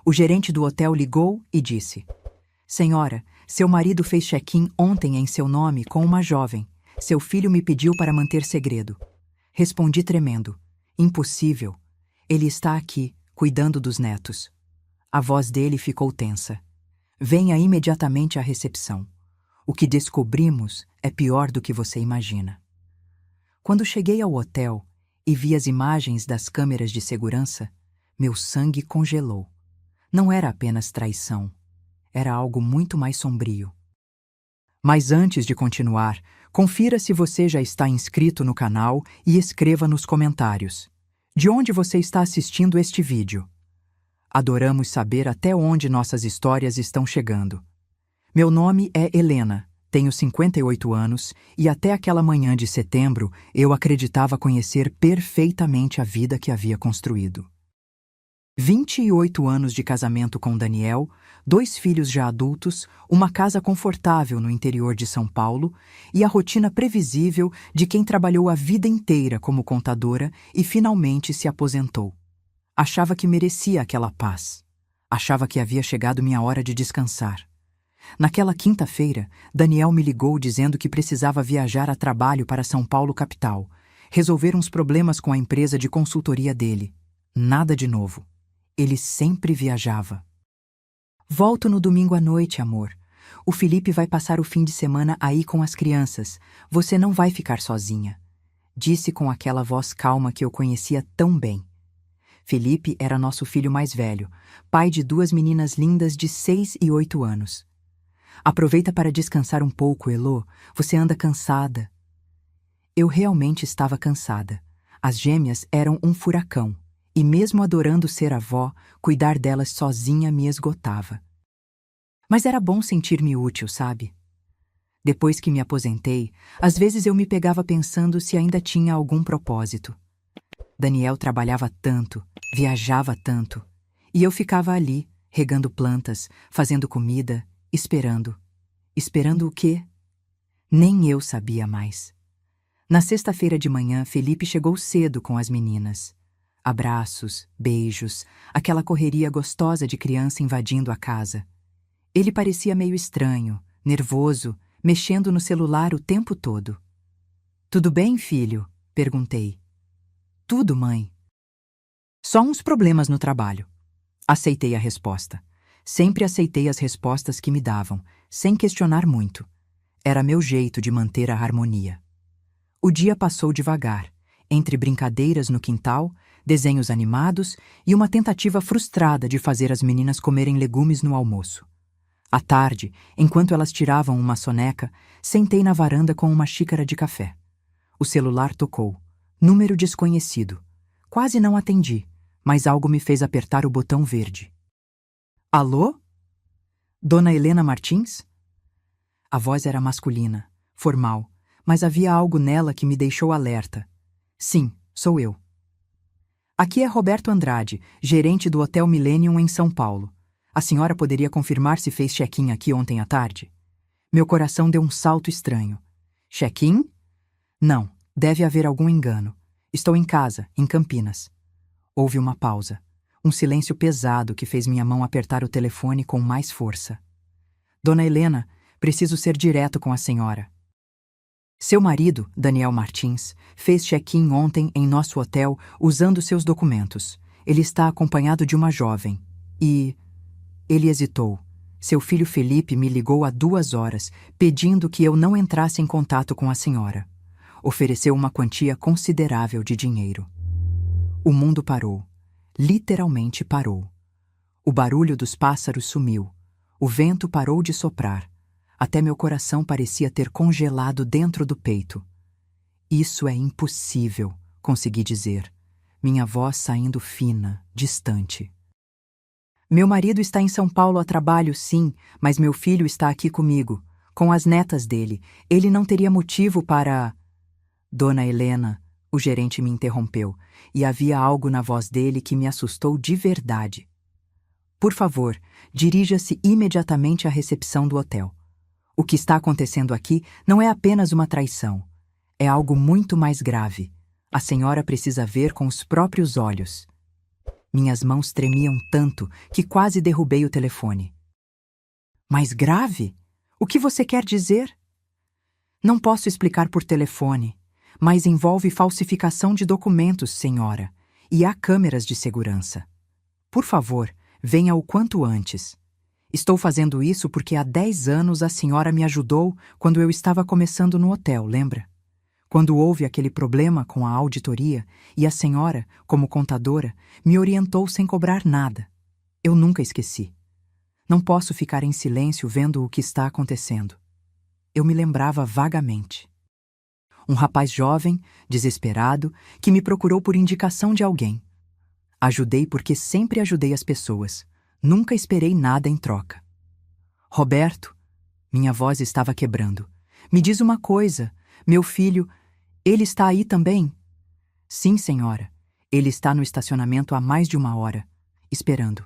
O gerente do hotel ligou e disse: Senhora, seu marido fez check-in ontem em seu nome com uma jovem. Seu filho me pediu para manter segredo. Respondi tremendo: Impossível. Ele está aqui, cuidando dos netos. A voz dele ficou tensa. Venha imediatamente à recepção. O que descobrimos é pior do que você imagina. Quando cheguei ao hotel e vi as imagens das câmeras de segurança, meu sangue congelou. Não era apenas traição. Era algo muito mais sombrio. Mas antes de continuar, confira se você já está inscrito no canal e escreva nos comentários: de onde você está assistindo este vídeo? Adoramos saber até onde nossas histórias estão chegando. Meu nome é Helena, tenho 58 anos e até aquela manhã de setembro eu acreditava conhecer perfeitamente a vida que havia construído. 28 anos de casamento com Daniel, 2 filhos já adultos, uma casa confortável no interior de São Paulo e a rotina previsível de quem trabalhou a vida inteira como contadora e finalmente se aposentou. Achava que merecia aquela paz. Achava que havia chegado minha hora de descansar. Naquela quinta-feira, Daniel me ligou dizendo que precisava viajar a trabalho para São Paulo capital, resolver uns problemas com a empresa de consultoria dele. Nada de novo. Ele sempre viajava. Volto no domingo à noite, amor. O Felipe vai passar o fim de semana aí com as crianças. Você não vai ficar sozinha. Disse com aquela voz calma que eu conhecia tão bem. Felipe era nosso filho mais velho, pai de 2 meninas lindas de 6 e 8 anos. Aproveita para descansar um pouco, Elô. Você anda cansada. Eu realmente estava cansada. As gêmeas eram um furacão. E mesmo adorando ser avó, cuidar delas sozinha me esgotava. Mas era bom sentir-me útil, sabe? Depois que me aposentei, às vezes eu me pegava pensando se ainda tinha algum propósito. Daniel trabalhava tanto, viajava tanto, e eu ficava ali, regando plantas, fazendo comida, esperando. Esperando o quê? Nem eu sabia mais. Na sexta-feira de manhã, Felipe chegou cedo com as meninas. Abraços, beijos, aquela correria gostosa de criança invadindo a casa. Ele parecia meio estranho, nervoso, mexendo no celular o tempo todo. Tudo bem, filho? Perguntei. Tudo, mãe. Só uns problemas no trabalho. Aceitei a resposta. Sempre aceitei as respostas que me davam, sem questionar muito. Era meu jeito de manter a harmonia. O dia passou devagar, entre brincadeiras no quintal, desenhos animados e uma tentativa frustrada de fazer as meninas comerem legumes no almoço. À tarde, enquanto elas tiravam uma soneca, sentei na varanda com uma xícara de café. O celular tocou. Número desconhecido. Quase não atendi, mas algo me fez apertar o botão verde. Alô? Dona Helena Martins? A voz era masculina, formal, mas havia algo nela que me deixou alerta. Sim, sou eu. Aqui é Roberto Andrade, gerente do Hotel Millennium em São Paulo. A senhora poderia confirmar se fez check-in aqui ontem à tarde? Meu coração deu um salto estranho. Check-in? Não, deve haver algum engano. Estou em casa, em Campinas. Houve uma pausa. Um silêncio pesado que fez minha mão apertar o telefone com mais força. Dona Helena, preciso ser direto com a senhora. Seu marido, Daniel Martins, fez check-in ontem em nosso hotel usando seus documentos. Ele está acompanhado de uma jovem. E... Ele hesitou. Seu filho Felipe me ligou há 2 horas, pedindo que eu não entrasse em contato com a senhora. Ofereceu uma quantia considerável de dinheiro. O mundo parou. Literalmente parou. O barulho dos pássaros sumiu. O vento parou de soprar. Até meu coração parecia ter congelado dentro do peito. Isso é impossível, consegui dizer, minha voz saindo fina, distante. Meu marido está em São Paulo a trabalho, sim, mas meu filho está aqui comigo, com as netas dele. Ele não teria motivo para... Dona Helena, o gerente me interrompeu, e havia algo na voz dele que me assustou de verdade. Por favor, dirija-se imediatamente à recepção do hotel. O que está acontecendo aqui não é apenas uma traição. É algo muito mais grave. A senhora precisa ver com os próprios olhos. Minhas mãos tremiam tanto que quase derrubei o telefone. Mas grave? O que você quer dizer? Não posso explicar por telefone, mas envolve falsificação de documentos, senhora, e há câmeras de segurança. Por favor, venha o quanto antes. Estou fazendo isso porque há 10 anos a senhora me ajudou quando eu estava começando no hotel, lembra? Quando houve aquele problema com a auditoria e a senhora, como contadora, me orientou sem cobrar nada. Eu nunca esqueci. Não posso ficar em silêncio vendo o que está acontecendo. Eu me lembrava vagamente. Um rapaz jovem, desesperado, que me procurou por indicação de alguém. Ajudei porque sempre ajudei as pessoas. Nunca esperei nada em troca. Roberto, minha voz estava quebrando. Me diz uma coisa, meu filho, ele está aí também? Sim, senhora. Ele está no estacionamento há mais de 1 hora, esperando.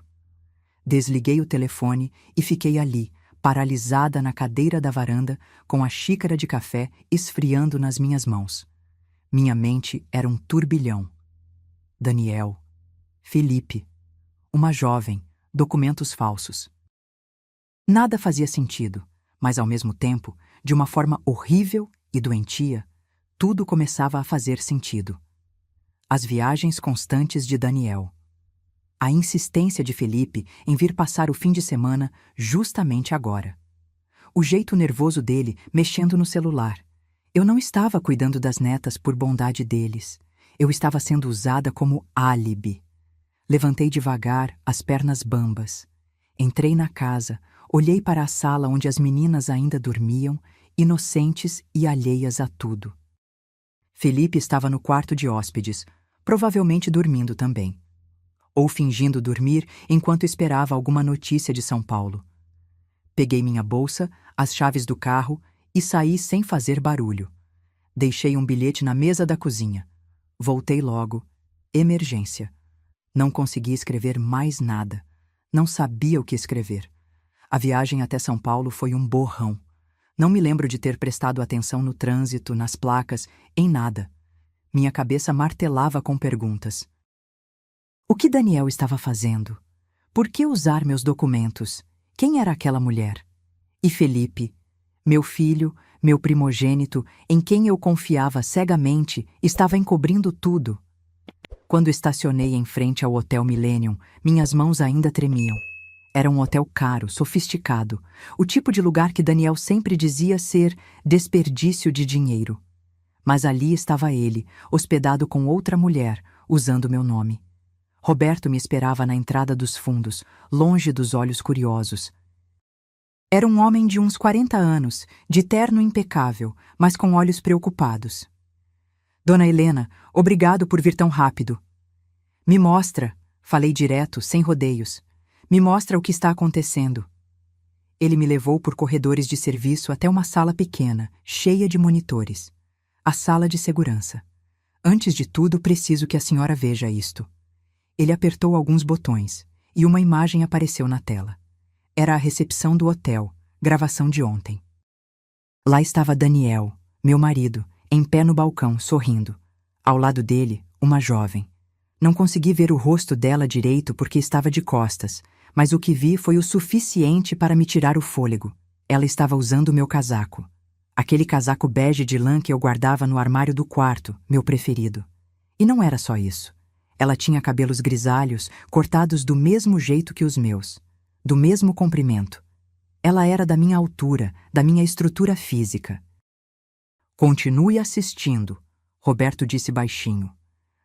Desliguei o telefone e fiquei ali, paralisada na cadeira da varanda, com a xícara de café esfriando nas minhas mãos. Minha mente era um turbilhão. Daniel, Felipe, uma jovem, documentos falsos. Nada fazia sentido, mas ao mesmo tempo, de uma forma horrível e doentia, tudo começava a fazer sentido. As viagens constantes de Daniel. A insistência de Felipe em vir passar o fim de semana justamente agora. O jeito nervoso dele mexendo no celular. Eu não estava cuidando das netas por bondade deles. Eu estava sendo usada como álibi. Levantei devagar, as pernas bambas. Entrei na casa, olhei para a sala onde as meninas ainda dormiam, inocentes e alheias a tudo. Felipe estava no quarto de hóspedes, provavelmente dormindo também. Ou fingindo dormir enquanto esperava alguma notícia de São Paulo. Peguei minha bolsa, as chaves do carro e saí sem fazer barulho. Deixei um bilhete na mesa da cozinha. Voltei logo. Emergência. Não consegui escrever mais nada. Não sabia o que escrever. A viagem até São Paulo foi um borrão. Não me lembro de ter prestado atenção no trânsito, nas placas, em nada. Minha cabeça martelava com perguntas. O que Daniel estava fazendo? Por que usar meus documentos? Quem era aquela mulher? E Felipe, meu filho, meu primogênito, em quem eu confiava cegamente, estava encobrindo tudo. Quando estacionei em frente ao Hotel Millennium, minhas mãos ainda tremiam. Era um hotel caro, sofisticado, o tipo de lugar que Daniel sempre dizia ser desperdício de dinheiro. Mas ali estava ele, hospedado com outra mulher, usando meu nome. Roberto me esperava na entrada dos fundos, longe dos olhos curiosos. Era um homem de uns 40 anos, de terno impecável, mas com olhos preocupados. Dona Helena, obrigado por vir tão rápido. Me mostra, falei direto, sem rodeios. Me mostra o que está acontecendo. Ele me levou por corredores de serviço até uma sala pequena, cheia de monitores. A sala de segurança. Antes de tudo, preciso que a senhora veja isto. Ele apertou alguns botões, e uma imagem apareceu na tela. Era a recepção do hotel, gravação de ontem. Lá estava Daniel, meu marido, em pé no balcão, sorrindo. Ao lado dele, uma jovem. Não consegui ver o rosto dela direito porque estava de costas, mas o que vi foi o suficiente para me tirar o fôlego. Ela estava usando meu casaco. Aquele casaco bege de lã que eu guardava no armário do quarto, meu preferido. E não era só isso. Ela tinha cabelos grisalhos, cortados do mesmo jeito que os meus, do mesmo comprimento. Ela era da minha altura, da minha estrutura física. Continue assistindo, Roberto disse baixinho.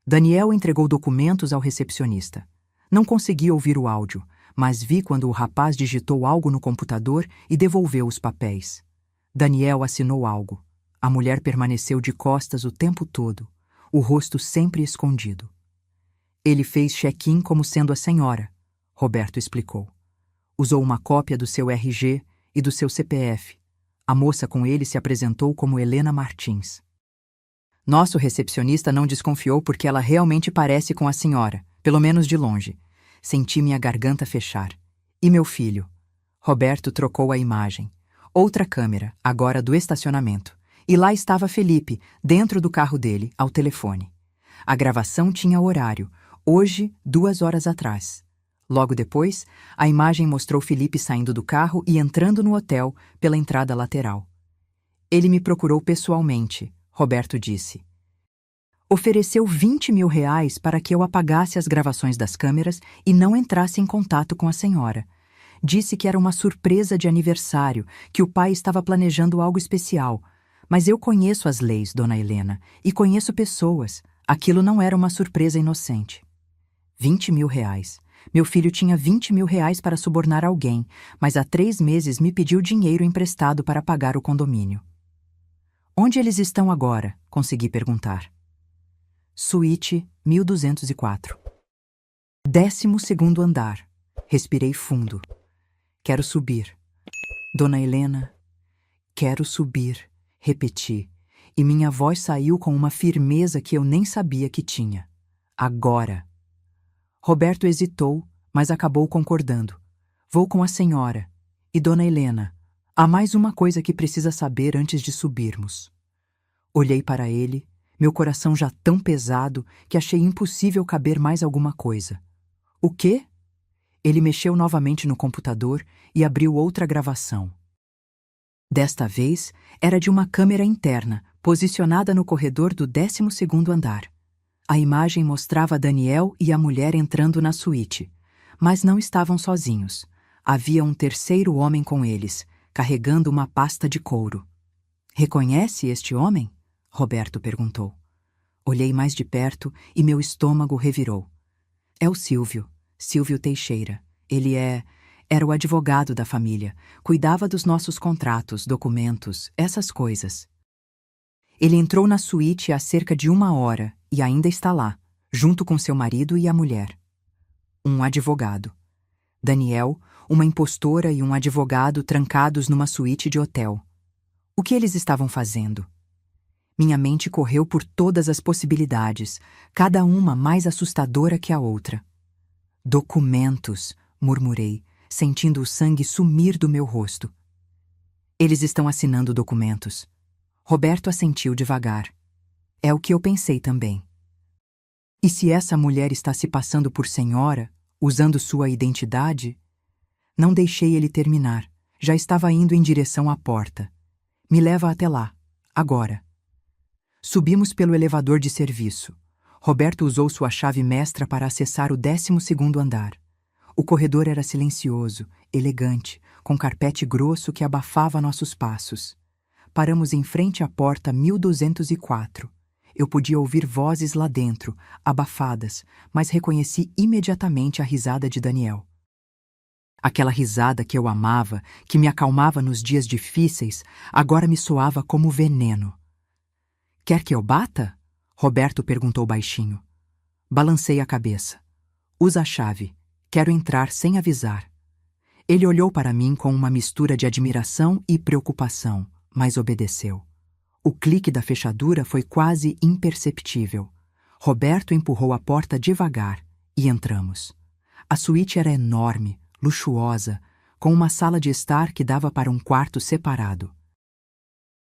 Daniel entregou documentos ao recepcionista. Não consegui ouvir o áudio, mas vi quando o rapaz digitou algo no computador e devolveu os papéis. Daniel assinou algo. A mulher permaneceu de costas o tempo todo, o rosto sempre escondido. Ele fez check-in como sendo a senhora, Roberto explicou. Usou uma cópia do seu RG e do seu CPF. A moça com ele se apresentou como Helena Martins. Nosso recepcionista não desconfiou porque ela realmente parece com a senhora, pelo menos de longe. Senti minha garganta fechar. E meu filho? Roberto trocou a imagem. Outra câmera, agora do estacionamento. E lá estava Felipe, dentro do carro dele, ao telefone. A gravação tinha horário, Hoje, 2 horas atrás. Logo depois, a imagem mostrou Felipe saindo do carro e entrando no hotel pela entrada lateral. Ele me procurou pessoalmente, Roberto disse. Ofereceu 20 mil reais para que eu apagasse as gravações das câmeras e não entrasse em contato com a senhora. Disse que era uma surpresa de aniversário, que o pai estava planejando algo especial. Mas eu conheço as leis, dona Helena, e conheço pessoas. Aquilo não era uma surpresa inocente. 20 mil reais. Meu filho tinha 20 mil reais para subornar alguém, mas há 3 meses me pediu dinheiro emprestado para pagar o condomínio. Onde eles estão agora? Consegui perguntar. Suíte 1204. 12º andar. Respirei fundo. Quero subir. Dona Helena, quero subir, repeti, e minha voz saiu com uma firmeza que eu nem sabia que tinha. Agora. Roberto hesitou, mas acabou concordando. Vou com a senhora. E Dona Helena, há mais uma coisa que precisa saber antes de subirmos. Olhei para ele, meu coração já tão pesado que achei impossível caber mais alguma coisa. O quê? Ele mexeu novamente no computador e abriu outra gravação. Desta vez, era de uma câmera interna, posicionada no corredor do 12º andar. A imagem mostrava Daniel e a mulher entrando na suíte, mas não estavam sozinhos. Havia um terceiro homem com eles, carregando uma pasta de couro. Reconhece este homem? Roberto perguntou. Olhei mais de perto e meu estômago revirou. É o Silvio Teixeira. Ele era o advogado da família. Cuidava dos nossos contratos, documentos, essas coisas. Ele entrou na suíte há cerca de 1 hora e ainda está lá, junto com seu marido e a mulher. Um advogado. Daniel, uma impostora e um advogado trancados numa suíte de hotel. O que eles estavam fazendo? Minha mente correu por todas as possibilidades, cada uma mais assustadora que a outra. Documentos, murmurei, sentindo o sangue sumir do meu rosto. Eles estão assinando documentos. Roberto assentiu devagar. É o que eu pensei também. E se essa mulher está se passando por senhora, usando sua identidade? Não deixei ele terminar. Já estava indo em direção à porta. Me leva até lá, agora. Subimos pelo elevador de serviço. Roberto usou sua chave mestra para acessar o 12º andar. O corredor era silencioso, elegante, com carpete grosso que abafava nossos passos. Paramos em frente à porta 1204. Eu podia ouvir vozes lá dentro, abafadas, mas reconheci imediatamente a risada de Daniel. Aquela risada que eu amava, que me acalmava nos dias difíceis, agora me soava como veneno. Quer que eu bata? Roberto perguntou baixinho. Balancei a cabeça. Usa a chave. Quero entrar sem avisar. Ele olhou para mim com uma mistura de admiração e preocupação, mas obedeceu. O clique da fechadura foi quase imperceptível. Roberto empurrou a porta devagar e entramos. A suíte era enorme, luxuosa, com uma sala de estar que dava para um quarto separado.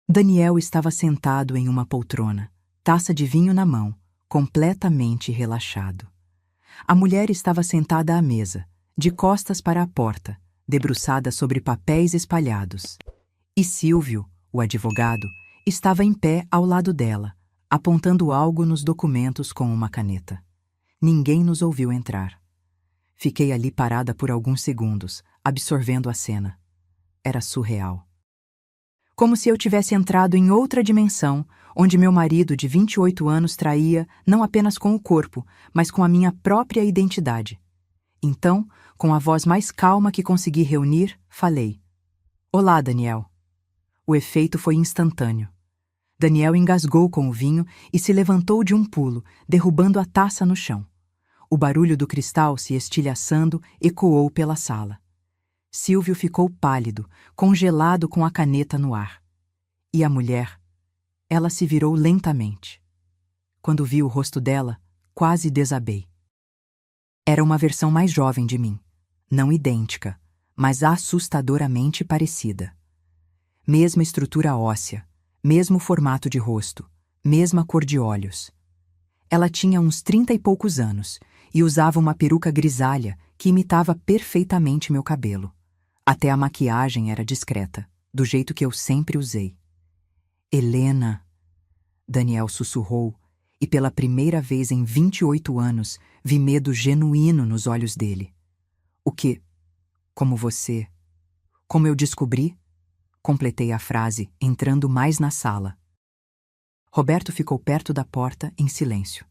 Daniel estava sentado em uma poltrona, taça de vinho na mão, completamente relaxado. A mulher estava sentada à mesa, de costas para a porta, debruçada sobre papéis espalhados. E Silvio, o advogado, estava em pé ao lado dela, apontando algo nos documentos com uma caneta. Ninguém nos ouviu entrar. Fiquei ali parada por alguns segundos, absorvendo a cena. Era surreal. Como se eu tivesse entrado em outra dimensão, onde meu marido de 28 anos traía não apenas com o corpo, mas com a minha própria identidade. Então, com a voz mais calma que consegui reunir, falei. Olá, Daniel. O efeito foi instantâneo. Daniel engasgou com o vinho e se levantou de um pulo, derrubando a taça no chão. O barulho do cristal se estilhaçando ecoou pela sala. Silvio ficou pálido, congelado com a caneta no ar. E a mulher? Ela se virou lentamente. Quando vi o rosto dela, quase desabei. Era uma versão mais jovem de mim, não idêntica, mas assustadoramente parecida. Mesma estrutura óssea, mesmo formato de rosto, mesma cor de olhos. Ela tinha uns 30 e poucos anos, e usava uma peruca grisalha que imitava perfeitamente meu cabelo. Até a maquiagem era discreta, do jeito que eu sempre usei. Helena, Daniel sussurrou, e pela primeira vez em 28 anos vi medo genuíno nos olhos dele. O que? Como você? Como eu descobri? Completei a frase, entrando mais na sala. Roberto ficou perto da porta, em silêncio.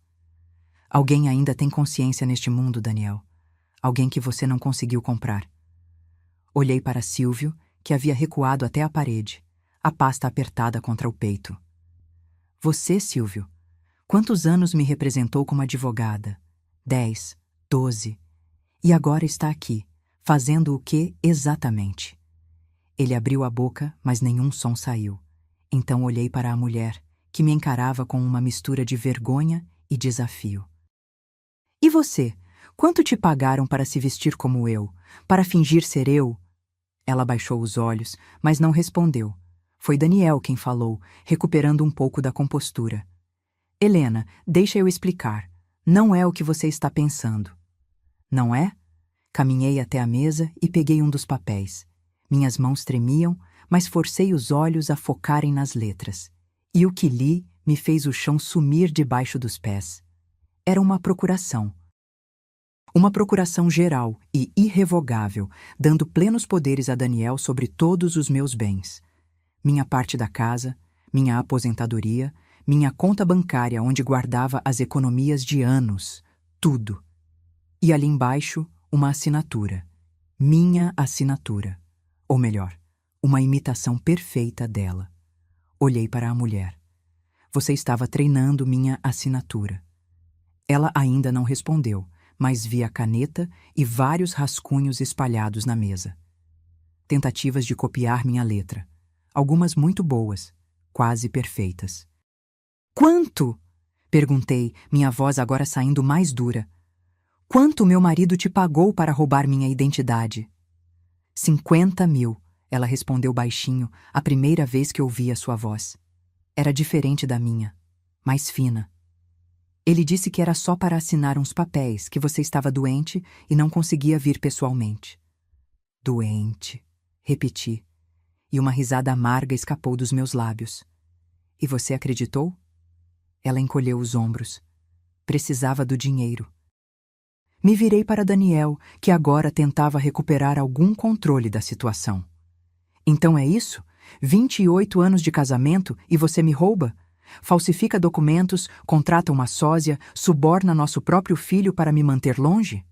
Alguém ainda tem consciência neste mundo, Daniel. Alguém que você não conseguiu comprar. Olhei para Silvio, que havia recuado até a parede, a pasta apertada contra o peito. Você, Silvio, quantos anos me representou como advogada? 10, 12. E agora está aqui, fazendo o que exatamente? Ele abriu a boca, mas nenhum som saiu. Então olhei para a mulher, que me encarava com uma mistura de vergonha e desafio. E você? Quanto te pagaram para se vestir como eu? Para fingir ser eu? Ela baixou os olhos, mas não respondeu. Foi Daniel quem falou, recuperando um pouco da compostura. Helena, deixa eu explicar. Não é o que você está pensando. Não é? Caminhei até a mesa e peguei um dos papéis. Minhas mãos tremiam, mas forcei os olhos a focarem nas letras. E o que li me fez o chão sumir debaixo dos pés. Era uma procuração. Uma procuração geral e irrevogável, dando plenos poderes a Daniel sobre todos os meus bens. Minha parte da casa, minha aposentadoria, minha conta bancária onde guardava as economias de anos, tudo. E ali embaixo, uma assinatura. Minha assinatura. Ou melhor, uma imitação perfeita dela. Olhei para a mulher. Você estava treinando minha assinatura. Ela ainda não respondeu, mas vi a caneta e vários rascunhos espalhados na mesa. Tentativas de copiar minha letra. Algumas muito boas, quase perfeitas. Quanto? Perguntei, minha voz agora saindo mais dura. Quanto meu marido te pagou para roubar minha identidade? 50 mil, ela respondeu baixinho, a primeira vez que ouvi a sua voz. Era diferente da minha, mais fina. Ele disse que era só para assinar uns papéis, que você estava doente e não conseguia vir pessoalmente. Doente, repeti, e uma risada amarga escapou dos meus lábios. E você acreditou? Ela encolheu os ombros. Precisava do dinheiro. Me virei para Daniel, que agora tentava recuperar algum controle da situação. Então é isso? 28 anos de casamento e você me rouba? Falsifica documentos, contrata uma sósia, suborna nosso próprio filho para me manter longe?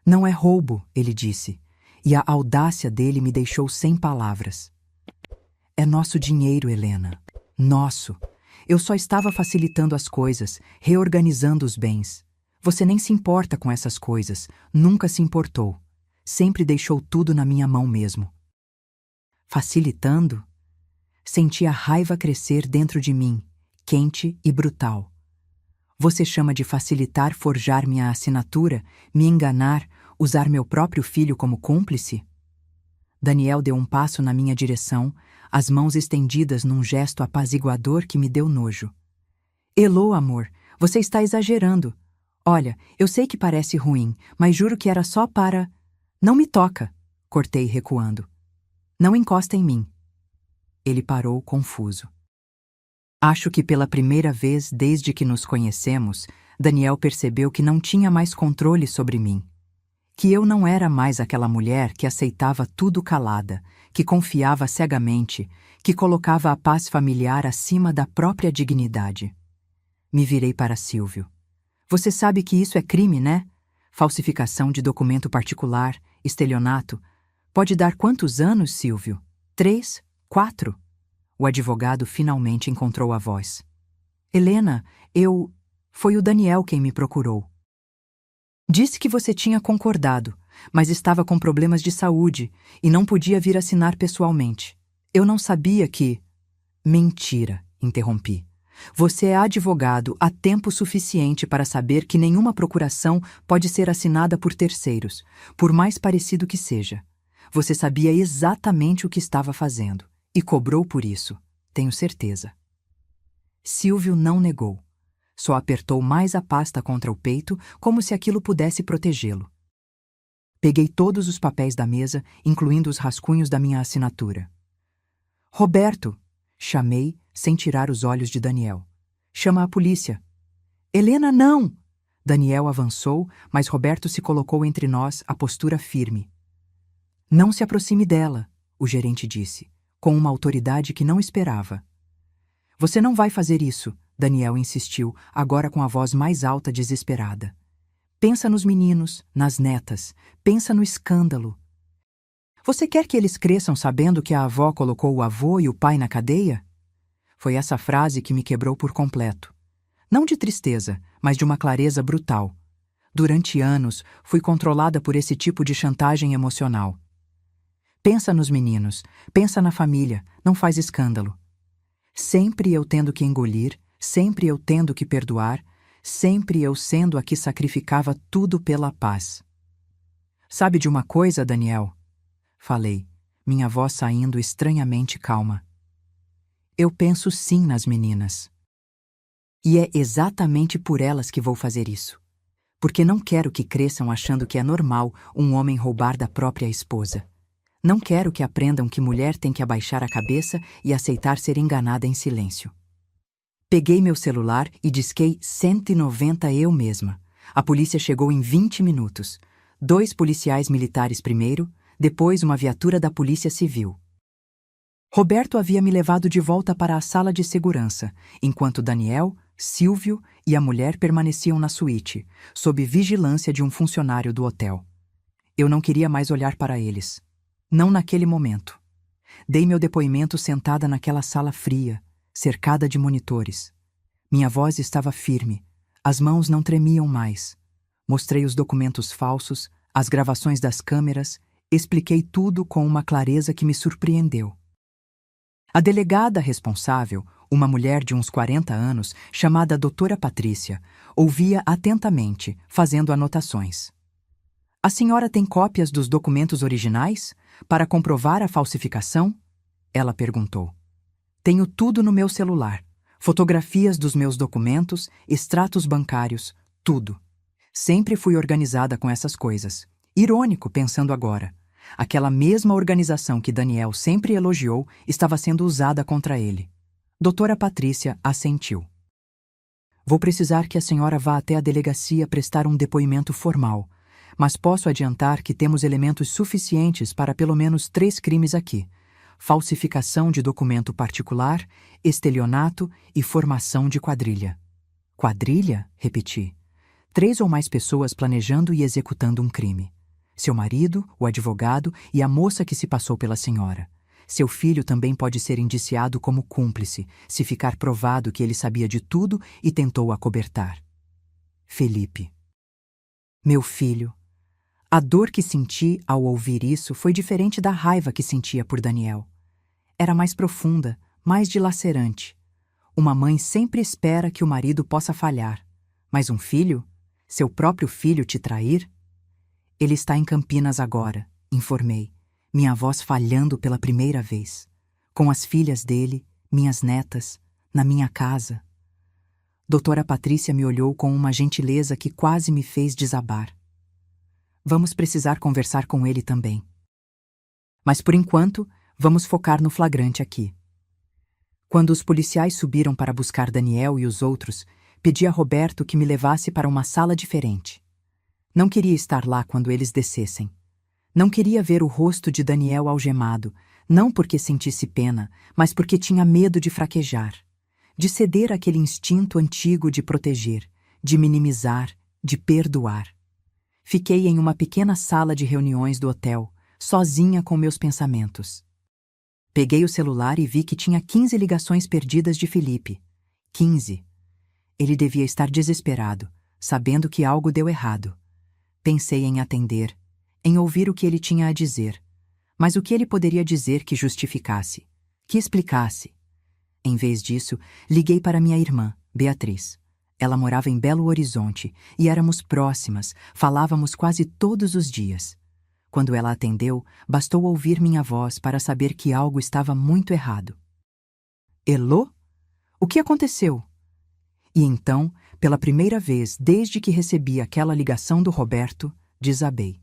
Não é roubo, ele disse, e a audácia dele me deixou sem palavras. É nosso dinheiro, Helena. Nosso. Eu só estava facilitando as coisas, reorganizando os bens. Você nem se importa com essas coisas, nunca se importou. Sempre deixou tudo na minha mão mesmo. Facilitando? Senti a raiva crescer dentro de mim, quente e brutal. Você chama de facilitar forjar minha assinatura, me enganar, usar meu próprio filho como cúmplice? Daniel deu um passo na minha direção, as mãos estendidas num gesto apaziguador que me deu nojo. Elô, amor, você está exagerando. Olha, eu sei que parece ruim, mas juro que era só para... Não me toca, cortei recuando. Não encosta em mim. Ele parou confuso. Acho que pela primeira vez desde que nos conhecemos, Daniel percebeu que não tinha mais controle sobre mim. Que eu não era mais aquela mulher que aceitava tudo calada, que confiava cegamente, que colocava a paz familiar acima da própria dignidade. Me virei para Silvio. Você sabe que isso é crime, né? Falsificação de documento particular, estelionato. Pode dar quantos anos, Silvio? 3? 4? O advogado finalmente encontrou a voz. Helena, Foi o Daniel quem me procurou. Disse que você tinha concordado, mas estava com problemas de saúde e não podia vir assinar pessoalmente. Eu não sabia que... Mentira, interrompi. Você é advogado há tempo suficiente para saber que nenhuma procuração pode ser assinada por terceiros, por mais parecido que seja. Você sabia exatamente o que estava fazendo e cobrou por isso, tenho certeza. Silvio não negou. Só apertou mais a pasta contra o peito, como se aquilo pudesse protegê-lo. Peguei todos os papéis da mesa, incluindo os rascunhos da minha assinatura. Roberto! Chamei, sem tirar os olhos de Daniel. Chama a polícia. Helena, não! Daniel avançou, mas Roberto se colocou entre nós, a postura firme. Não se aproxime dela, o gerente disse, com uma autoridade que não esperava. Você não vai fazer isso, Daniel insistiu, agora com a voz mais alta, desesperada. Pensa nos meninos, nas netas, pensa no escândalo. Você quer que eles cresçam sabendo que a avó colocou o avô e o pai na cadeia? Foi essa frase que me quebrou por completo. Não de tristeza, mas de uma clareza brutal. Durante anos, fui controlada por esse tipo de chantagem emocional. Pensa nos meninos, pensa na família, não faz escândalo. Sempre eu tendo que engolir, sempre eu tendo que perdoar, sempre eu sendo a que sacrificava tudo pela paz. Sabe de uma coisa, Daniel? Falei, minha voz saindo estranhamente calma. Eu penso sim nas meninas. E é exatamente por elas que vou fazer isso. Porque não quero que cresçam achando que é normal um homem roubar da própria esposa. Não quero que aprendam que mulher tem que abaixar a cabeça e aceitar ser enganada em silêncio. Peguei meu celular e disquei 190 eu mesma. A polícia chegou em 20 minutos. 2 policiais militares primeiro, depois uma viatura da Polícia Civil. Roberto havia me levado de volta para a sala de segurança, enquanto Daniel, Silvio e a mulher permaneciam na suíte, sob vigilância de um funcionário do hotel. Eu não queria mais olhar para eles. Não naquele momento. Dei meu depoimento sentada naquela sala fria, cercada de monitores. Minha voz estava firme, as mãos não tremiam mais. Mostrei os documentos falsos, as gravações das câmeras, expliquei tudo com uma clareza que me surpreendeu. A delegada responsável, uma mulher de uns 40 anos, chamada Doutora Patrícia, ouvia atentamente, fazendo anotações. A senhora tem cópias dos documentos originais? Para comprovar a falsificação? Ela perguntou. Tenho tudo no meu celular. Fotografias dos meus documentos, extratos bancários, tudo. Sempre fui organizada com essas coisas. Irônico, pensando agora. Aquela mesma organização que Daniel sempre elogiou estava sendo usada contra ele. Doutora Patrícia assentiu. Vou precisar que a senhora vá até a delegacia prestar um depoimento formal, mas posso adiantar que temos elementos suficientes para pelo menos 3 crimes aqui: falsificação de documento particular, estelionato e formação de quadrilha. Quadrilha? Repeti. 3 ou mais pessoas planejando e executando um crime. Seu marido, o advogado e a moça que se passou pela senhora. Seu filho também pode ser indiciado como cúmplice, se ficar provado que ele sabia de tudo e tentou acobertar. Felipe. Meu filho. A dor que senti ao ouvir isso foi diferente da raiva que sentia por Daniel. Era mais profunda, mais dilacerante. Uma mãe sempre espera que o marido possa falhar. Mas um filho? Seu próprio filho te trair? Ele está em Campinas agora, informei, minha voz falhando pela primeira vez. Com as filhas dele, minhas netas, na minha casa. Doutora Patrícia me olhou com uma gentileza que quase me fez desabar. Vamos precisar conversar com ele também. Mas por enquanto, vamos focar no flagrante aqui. Quando os policiais subiram para buscar Daniel e os outros, pedi a Roberto que me levasse para uma sala diferente. Não queria estar lá quando eles descessem. Não queria ver o rosto de Daniel algemado, não porque sentisse pena, mas porque tinha medo de fraquejar, de ceder àquele instinto antigo de proteger, de minimizar, de perdoar. Fiquei em uma pequena sala de reuniões do hotel, sozinha com meus pensamentos. Peguei o celular e vi que tinha 15 ligações perdidas de Felipe. 15. Ele devia estar desesperado, sabendo que algo deu errado. Pensei em atender, em ouvir o que ele tinha a dizer. Mas o que ele poderia dizer que justificasse, que explicasse? Em vez disso, liguei para minha irmã, Beatriz. Ela morava em Belo Horizonte e éramos próximas, falávamos quase todos os dias. Quando ela atendeu, bastou ouvir minha voz para saber que algo estava muito errado. Elô? O que aconteceu? E então, Pela primeira vez desde que recebi aquela ligação do Roberto, desabei.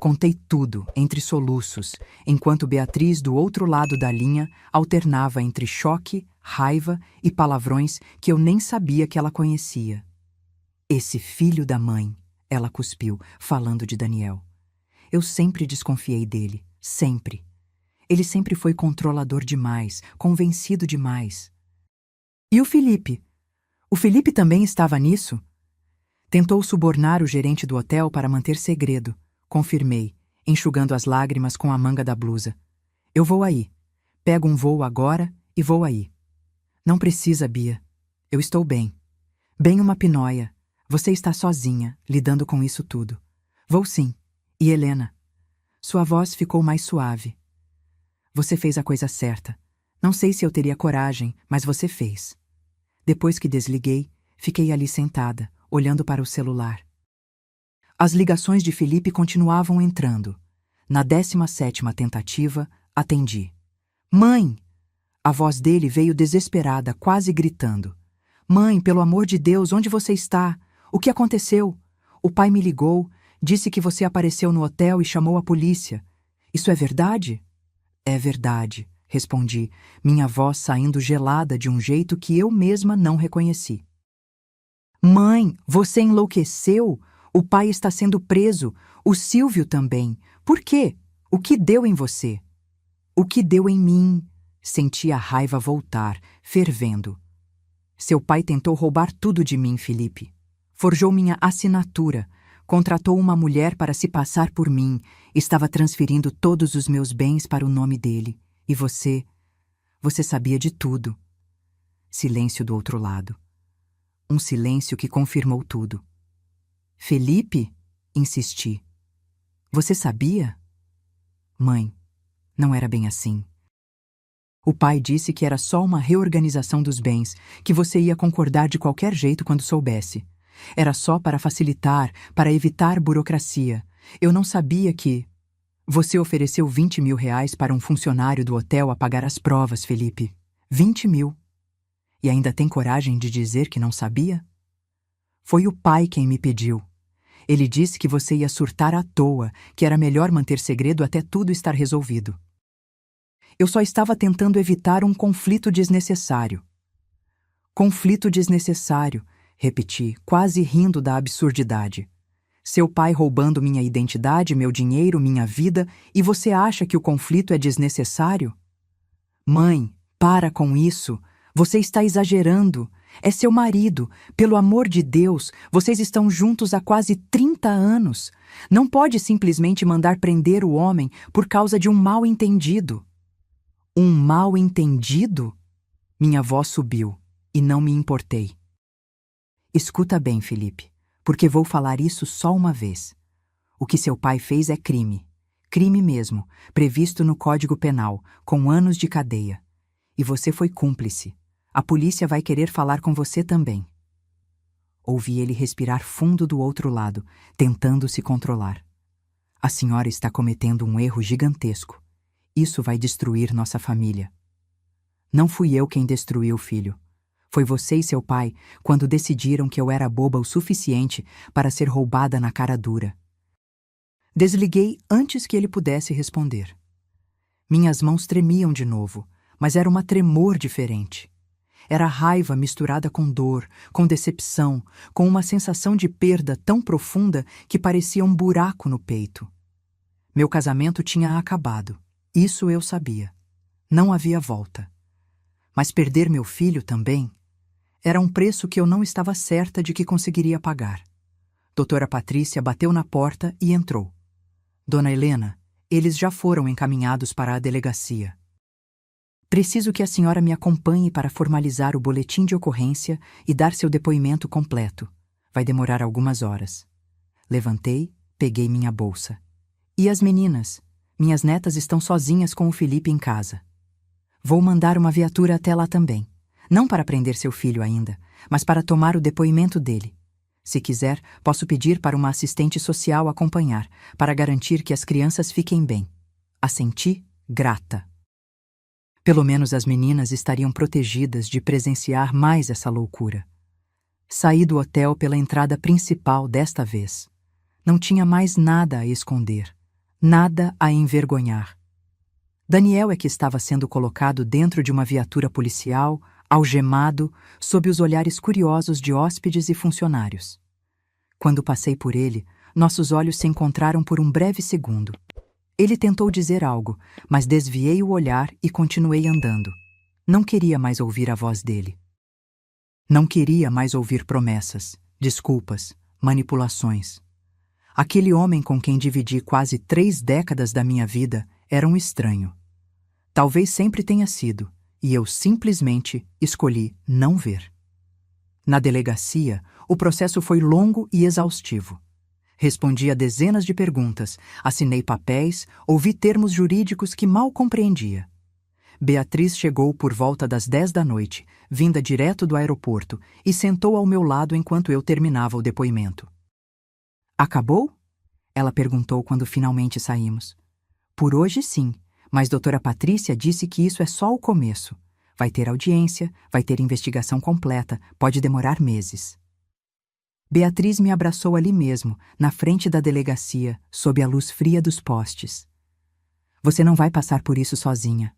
Contei tudo, entre soluços, enquanto Beatriz, do outro lado da linha, alternava entre choque, raiva e palavrões que eu nem sabia que ela conhecia. Esse filho da mãe, ela cuspiu, falando de Daniel. Eu sempre desconfiei dele, sempre. Ele sempre foi controlador demais, convencido demais. E o Felipe? O Felipe também estava nisso? Tentou subornar o gerente do hotel para manter segredo. Confirmei, enxugando as lágrimas com a manga da blusa. Eu vou aí. Pego um voo agora e vou aí. Não precisa, Bia. Eu estou bem. Bem uma pinóia. Você está sozinha, lidando com isso tudo. Vou sim. E Helena? Sua voz ficou mais suave. Você fez a coisa certa. Não sei se eu teria coragem, mas você fez. Depois que desliguei, fiquei ali sentada, olhando para o celular. As ligações de Felipe continuavam entrando. Na 17ª tentativa, atendi. Mãe! A voz dele veio desesperada, quase gritando. Mãe, pelo amor de Deus, onde você está? O que aconteceu? O pai me ligou, disse que você apareceu no hotel e chamou a polícia. Isso é verdade? É verdade, respondi, minha voz saindo gelada de um jeito que eu mesma não reconheci. Mãe, você enlouqueceu? O pai está sendo preso. O Silvio também. Por quê? O que deu em você? O que deu em mim? Senti a raiva voltar, fervendo. Seu pai tentou roubar tudo de mim, Felipe. Forjou minha assinatura. Contratou uma mulher para se passar por mim. Estava transferindo todos os meus bens para o nome dele. E você? Você sabia de tudo. Silêncio do outro lado. Um silêncio que confirmou tudo. Felipe? Insisti. Você sabia? Mãe, não era bem assim. O pai disse que era só uma reorganização dos bens, que você ia concordar de qualquer jeito quando soubesse. Era só para facilitar, para evitar burocracia. Eu não sabia que... Você ofereceu 20 mil reais para um funcionário do hotel apagar as provas, Felipe. 20 mil. E ainda tem coragem de dizer que não sabia? Foi o pai quem me pediu. Ele disse que você ia surtar à toa, que era melhor manter segredo até tudo estar resolvido. Eu só estava tentando evitar um conflito desnecessário. Conflito desnecessário, repeti, quase rindo da absurdidade. Seu pai roubando minha identidade, meu dinheiro, minha vida, e você acha que o conflito é desnecessário? Mãe, para com isso. Você está exagerando. É seu marido. Pelo amor de Deus, vocês estão juntos há quase 30 anos. Não pode simplesmente mandar prender o homem por causa de um mal-entendido. Um mal-entendido? Minha voz subiu, e não me importei. Escuta bem, Felipe, porque vou falar isso só uma vez. O que seu pai fez é crime. Crime mesmo, previsto no Código Penal, com anos de cadeia. E você foi cúmplice. A polícia vai querer falar com você também. Ouvi ele respirar fundo do outro lado, tentando se controlar. A senhora está cometendo um erro gigantesco. Isso vai destruir nossa família. Não fui eu quem destruiu, filho. Foi você e seu pai quando decidiram que eu era boba o suficiente para ser roubada na cara dura. Desliguei antes que ele pudesse responder. Minhas mãos tremiam de novo, mas era uma tremor diferente. Era raiva misturada com dor, com decepção, com uma sensação de perda tão profunda que parecia um buraco no peito. Meu casamento tinha acabado. Isso eu sabia. Não havia volta. Mas perder meu filho também era um preço que eu não estava certa de que conseguiria pagar. Doutora Patrícia bateu na porta e entrou. Dona Helena, eles já foram encaminhados para a delegacia. Preciso que a senhora me acompanhe para formalizar o boletim de ocorrência e dar seu depoimento completo. Vai demorar algumas horas. Levantei, peguei minha bolsa. E as meninas? Minhas netas estão sozinhas com o Felipe em casa. Vou mandar uma viatura até lá também. Não para prender seu filho ainda, mas para tomar o depoimento dele. Se quiser, posso pedir para uma assistente social acompanhar, para garantir que as crianças fiquem bem. Assenti, grata. Pelo menos as meninas estariam protegidas de presenciar mais essa loucura. Saí do hotel pela entrada principal desta vez. Não tinha mais nada a esconder, nada a envergonhar. Daniel é que estava sendo colocado dentro de uma viatura policial, algemado, sob os olhares curiosos de hóspedes e funcionários. Quando passei por ele, nossos olhos se encontraram por um breve segundo. Ele tentou dizer algo, mas desviei o olhar e continuei andando. Não queria mais ouvir a voz dele. Não queria mais ouvir promessas, desculpas, manipulações. Aquele homem com quem dividi quase 3 décadas da minha vida era um estranho. Talvez sempre tenha sido, e eu simplesmente escolhi não ver. Na delegacia, o processo foi longo e exaustivo. Respondi a dezenas de perguntas, assinei papéis, ouvi termos jurídicos que mal compreendia. Beatriz chegou por volta das 10 da noite, vinda direto do aeroporto, e sentou ao meu lado enquanto eu terminava o depoimento. Acabou? Ela perguntou quando finalmente saímos. Por hoje sim, mas doutora Patrícia disse que isso é só o começo. Vai ter audiência, vai ter investigação completa, pode demorar meses. Beatriz me abraçou ali mesmo, na frente da delegacia, sob a luz fria dos postes. Você não vai passar por isso sozinha.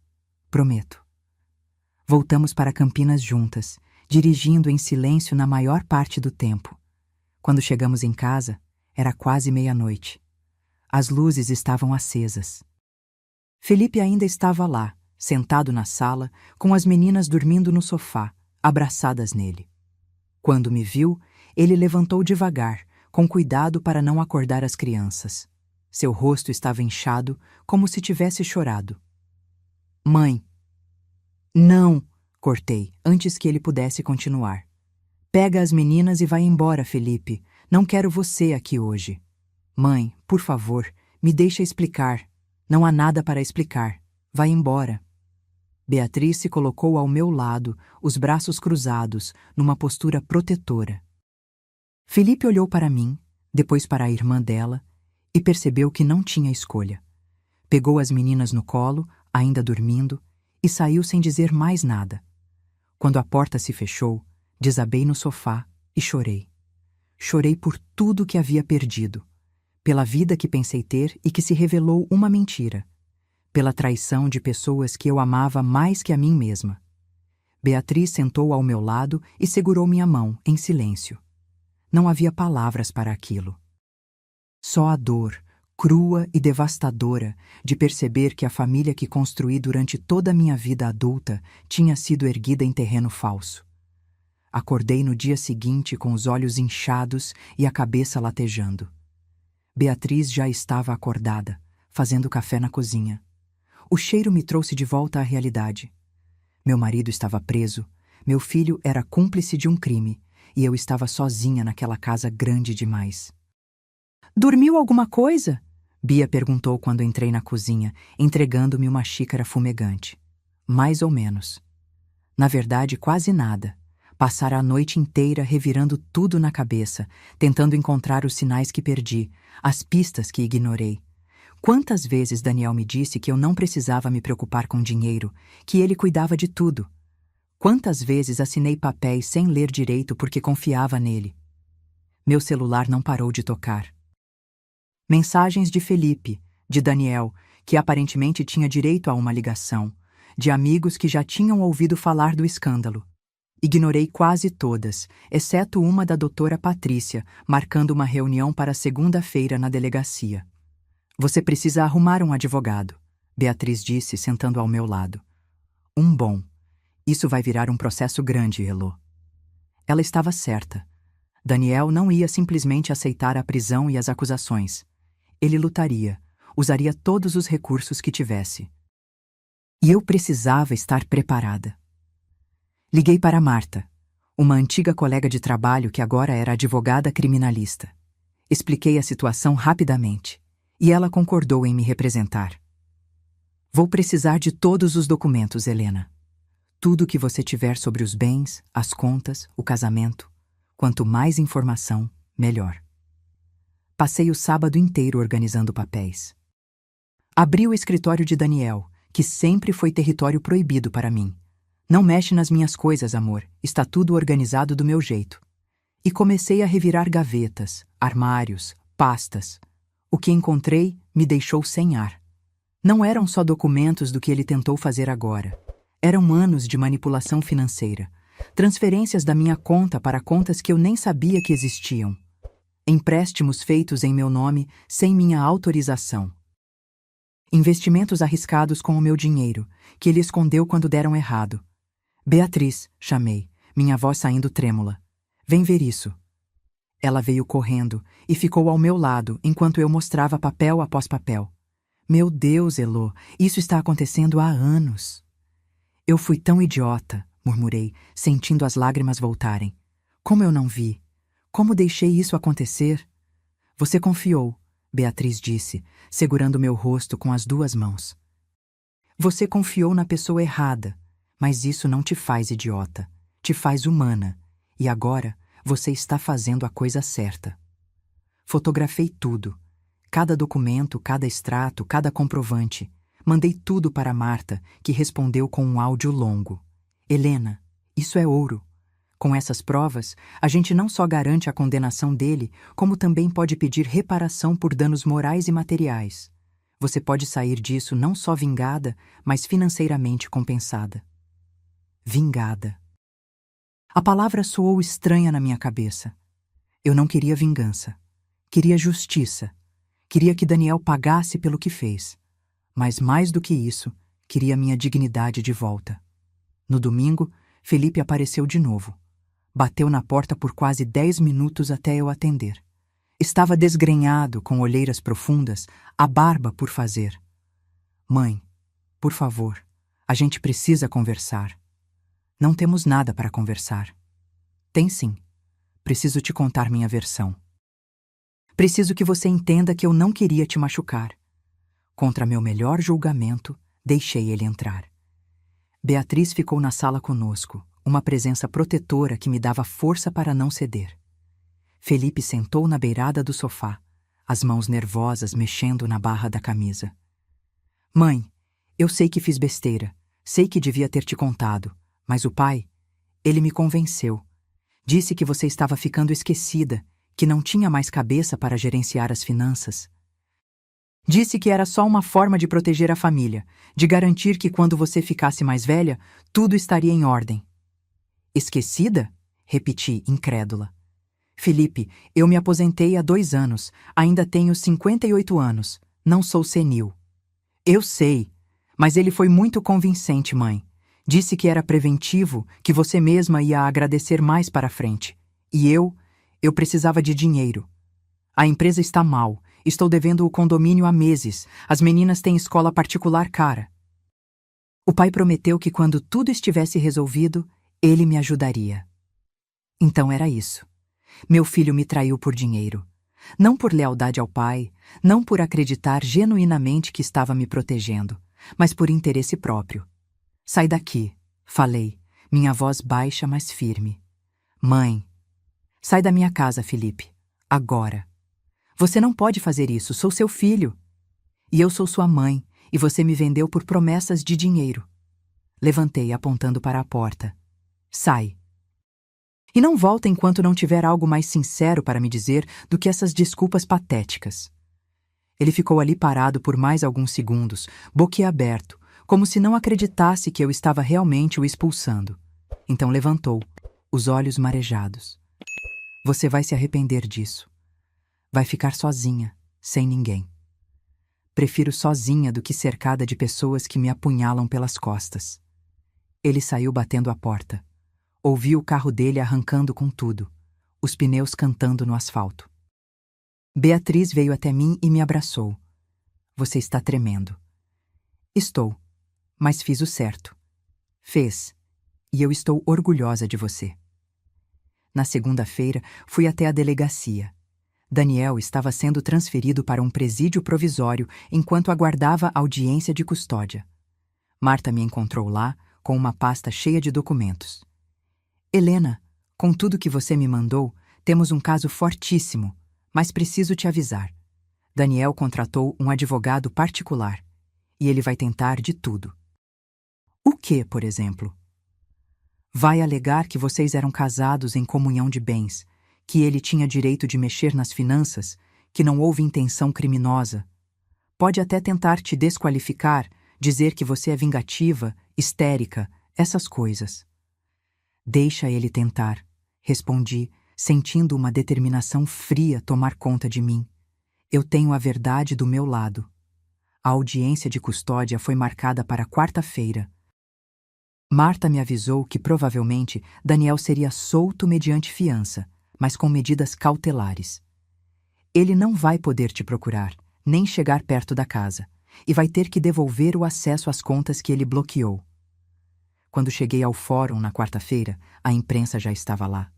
Prometo. Voltamos para Campinas juntas, dirigindo em silêncio na maior parte do tempo. Quando chegamos em casa, era quase meia-noite. As luzes estavam acesas. Felipe ainda estava lá, sentado na sala, com as meninas dormindo no sofá, abraçadas nele. Quando me viu, ele levantou devagar, com cuidado para não acordar as crianças. Seu rosto estava inchado, como se tivesse chorado. Mãe. Não, cortei, antes que ele pudesse continuar. Pega as meninas e vai embora, Felipe. Não quero você aqui hoje. Mãe, por favor, me deixa explicar. Não há nada para explicar. Vai embora. Beatriz se colocou ao meu lado, os braços cruzados, numa postura protetora. Felipe olhou para mim, depois para a irmã dela, e percebeu que não tinha escolha. Pegou as meninas no colo, ainda dormindo, e saiu sem dizer mais nada. Quando a porta se fechou, desabei no sofá e chorei. Chorei por tudo que havia perdido, pela vida que pensei ter e que se revelou uma mentira, pela traição de pessoas que eu amava mais que a mim mesma. Beatriz sentou ao meu lado e segurou minha mão, em silêncio. Não havia palavras para aquilo. Só a dor, crua e devastadora, de perceber que a família que construí durante toda a minha vida adulta tinha sido erguida em terreno falso. Acordei no dia seguinte com os olhos inchados e a cabeça latejando. Beatriz já estava acordada, fazendo café na cozinha. O cheiro me trouxe de volta à realidade. Meu marido estava preso, meu filho era cúmplice de um crime, e eu estava sozinha naquela casa grande demais. Dormiu alguma coisa? Bia perguntou quando entrei na cozinha, entregando-me uma xícara fumegante. Mais ou menos. Na verdade, quase nada. Passara a noite inteira revirando tudo na cabeça, tentando encontrar os sinais que perdi, as pistas que ignorei. Quantas vezes Daniel me disse que eu não precisava me preocupar com dinheiro, que ele cuidava de tudo. Quantas vezes assinei papéis sem ler direito porque confiava nele. Meu celular não parou de tocar. Mensagens de Felipe, de Daniel, que aparentemente tinha direito a uma ligação, de amigos que já tinham ouvido falar do escândalo. Ignorei quase todas, exceto uma da doutora Patrícia, marcando uma reunião para segunda-feira na delegacia. Você precisa arrumar um advogado, Beatriz disse, sentando ao meu lado. Um bom. Isso vai virar um processo grande, Elô. Ela estava certa. Daniel não ia simplesmente aceitar a prisão e as acusações. Ele lutaria, usaria todos os recursos que tivesse. E eu precisava estar preparada. Liguei para Marta, uma antiga colega de trabalho que agora era advogada criminalista. Expliquei a situação rapidamente, e ela concordou em me representar. Vou precisar de todos os documentos, Helena. Tudo o que você tiver sobre os bens, as contas, o casamento. Quanto mais informação, melhor. Passei o sábado inteiro organizando papéis. Abri o escritório de Daniel, que sempre foi território proibido para mim. Não mexe nas minhas coisas, amor. Está tudo organizado do meu jeito. E comecei a revirar gavetas, armários, pastas. O que encontrei me deixou sem ar. Não eram só documentos do que ele tentou fazer agora. Eram anos de manipulação financeira. Transferências da minha conta para contas que eu nem sabia que existiam. Empréstimos feitos em meu nome sem minha autorização. Investimentos arriscados com o meu dinheiro, que ele escondeu quando deram errado. Beatriz, chamei, minha voz saindo trêmula. Vem ver isso. Ela veio correndo e ficou ao meu lado enquanto eu mostrava papel após papel. Meu Deus, Elô, isso está acontecendo há anos. Eu fui tão idiota, murmurei, sentindo as lágrimas voltarem. Como eu não vi? Como deixei isso acontecer? Você confiou, Beatriz disse, segurando meu rosto com as duas mãos. Você confiou na pessoa errada, mas isso não te faz idiota, te faz humana, e agora você está fazendo a coisa certa. Fotografei tudo, cada documento, cada extrato, cada comprovante. Mandei tudo para Marta, que respondeu com um áudio longo. Helena, isso é ouro. Com essas provas, a gente não só garante a condenação dele, como também pode pedir reparação por danos morais e materiais. Você pode sair disso não só vingada, mas financeiramente compensada. Vingada. A palavra soou estranha na minha cabeça. Eu não queria vingança. Queria justiça. Queria que Daniel pagasse pelo que fez. Mas mais do que isso, queria minha dignidade de volta. No domingo, Felipe apareceu de novo. Bateu na porta por quase 10 minutos até eu atender. Estava desgrenhado, com olheiras profundas, a barba por fazer. Mãe, por favor, a gente precisa conversar. Não temos nada para conversar. Tem sim. Preciso te contar minha versão. Preciso que você entenda que eu não queria te machucar. Contra meu melhor julgamento, deixei ele entrar. Beatriz ficou na sala conosco, uma presença protetora que me dava força para não ceder. Felipe sentou na beirada do sofá, as mãos nervosas mexendo na barra da camisa. Mãe, eu sei que fiz besteira, sei que devia ter te contado, mas o pai, ele me convenceu. Disse que você estava ficando esquecida, que não tinha mais cabeça para gerenciar as finanças. Disse que era só uma forma de proteger a família, de garantir que quando você ficasse mais velha, tudo estaria em ordem. Esquecida? Repeti, incrédula. Felipe, eu me aposentei há 2 anos, ainda tenho 58 anos, não sou senil. Eu sei, mas ele foi muito convincente, mãe. Disse que era preventivo, que você mesma ia agradecer mais para frente. E eu precisava de dinheiro. A empresa está mal, estou devendo o condomínio há meses, as meninas têm escola particular cara. O pai prometeu que quando tudo estivesse resolvido, ele me ajudaria. Então era isso. Meu filho me traiu por dinheiro. Não por lealdade ao pai, não por acreditar genuinamente que estava me protegendo, mas por interesse próprio. Sai daqui, falei, minha voz baixa, mas firme. Mãe, sai da minha casa, Felipe. Agora. Você não pode fazer isso, sou seu filho. E eu sou sua mãe, e você me vendeu por promessas de dinheiro. Levantei, apontando para a porta. Sai. E não volta enquanto não tiver algo mais sincero para me dizer do que essas desculpas patéticas. Ele ficou ali parado por mais alguns segundos, boquiaberto, como se não acreditasse que eu estava realmente o expulsando. Então levantou, os olhos marejados. Você vai se arrepender disso. Vai ficar sozinha, sem ninguém. Prefiro sozinha do que cercada de pessoas que me apunhalam pelas costas. Ele saiu batendo a porta. Ouvi o carro dele arrancando com tudo, os pneus cantando no asfalto. Beatriz veio até mim e me abraçou. Você está tremendo. Estou, mas fiz o certo. Fez, e eu estou orgulhosa de você. Na segunda-feira, fui até a delegacia. Daniel estava sendo transferido para um presídio provisório enquanto aguardava audiência de custódia. Marta me encontrou lá com uma pasta cheia de documentos. Helena, com tudo que você me mandou, temos um caso fortíssimo, mas preciso te avisar. Daniel contratou um advogado particular e ele vai tentar de tudo. O que, por exemplo? Vai alegar que vocês eram casados em comunhão de bens, que ele tinha direito de mexer nas finanças, que não houve intenção criminosa. Pode até tentar te desqualificar, dizer que você é vingativa, histérica, essas coisas. Deixa ele tentar, respondi, sentindo uma determinação fria tomar conta de mim. Eu tenho a verdade do meu lado. A audiência de custódia foi marcada para quarta-feira. Marta me avisou que provavelmente Daniel seria solto mediante fiança, mas com medidas cautelares. Ele não vai poder te procurar, nem chegar perto da casa, e vai ter que devolver o acesso às contas que ele bloqueou. Quando cheguei ao fórum na quarta-feira, a imprensa já estava lá.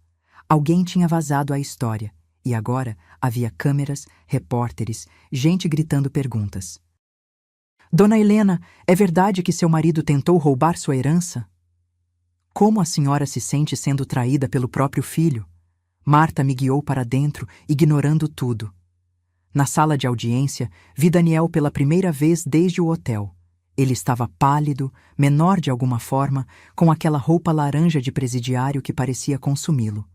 Alguém tinha vazado a história, e agora havia câmeras, repórteres, gente gritando perguntas. Dona Helena, é verdade que seu marido tentou roubar sua herança? Como a senhora se sente sendo traída pelo próprio filho? Marta me guiou para dentro, ignorando tudo. Na sala de audiência, vi Daniel pela primeira vez desde o hotel. Ele estava pálido, menor de alguma forma, com aquela roupa laranja de presidiário que parecia consumi-lo.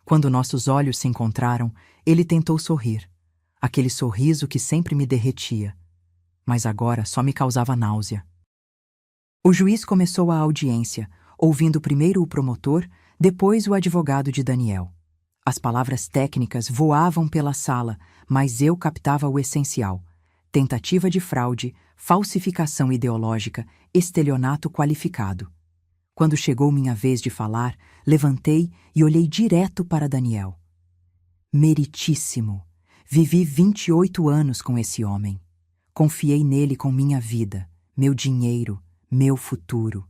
Quando nossos olhos se encontraram, ele tentou sorrir. Aquele sorriso que sempre me derretia. Mas agora só me causava náusea. O juiz começou a audiência, ouvindo primeiro o promotor, depois o advogado de Daniel. As palavras técnicas voavam pela sala, mas eu captava o essencial: tentativa de fraude, falsificação ideológica, estelionato qualificado. Quando chegou minha vez de falar, levantei e olhei direto para Daniel. Meritíssimo! Vivi 28 anos com esse homem. Confiei nele com minha vida, meu dinheiro, meu futuro.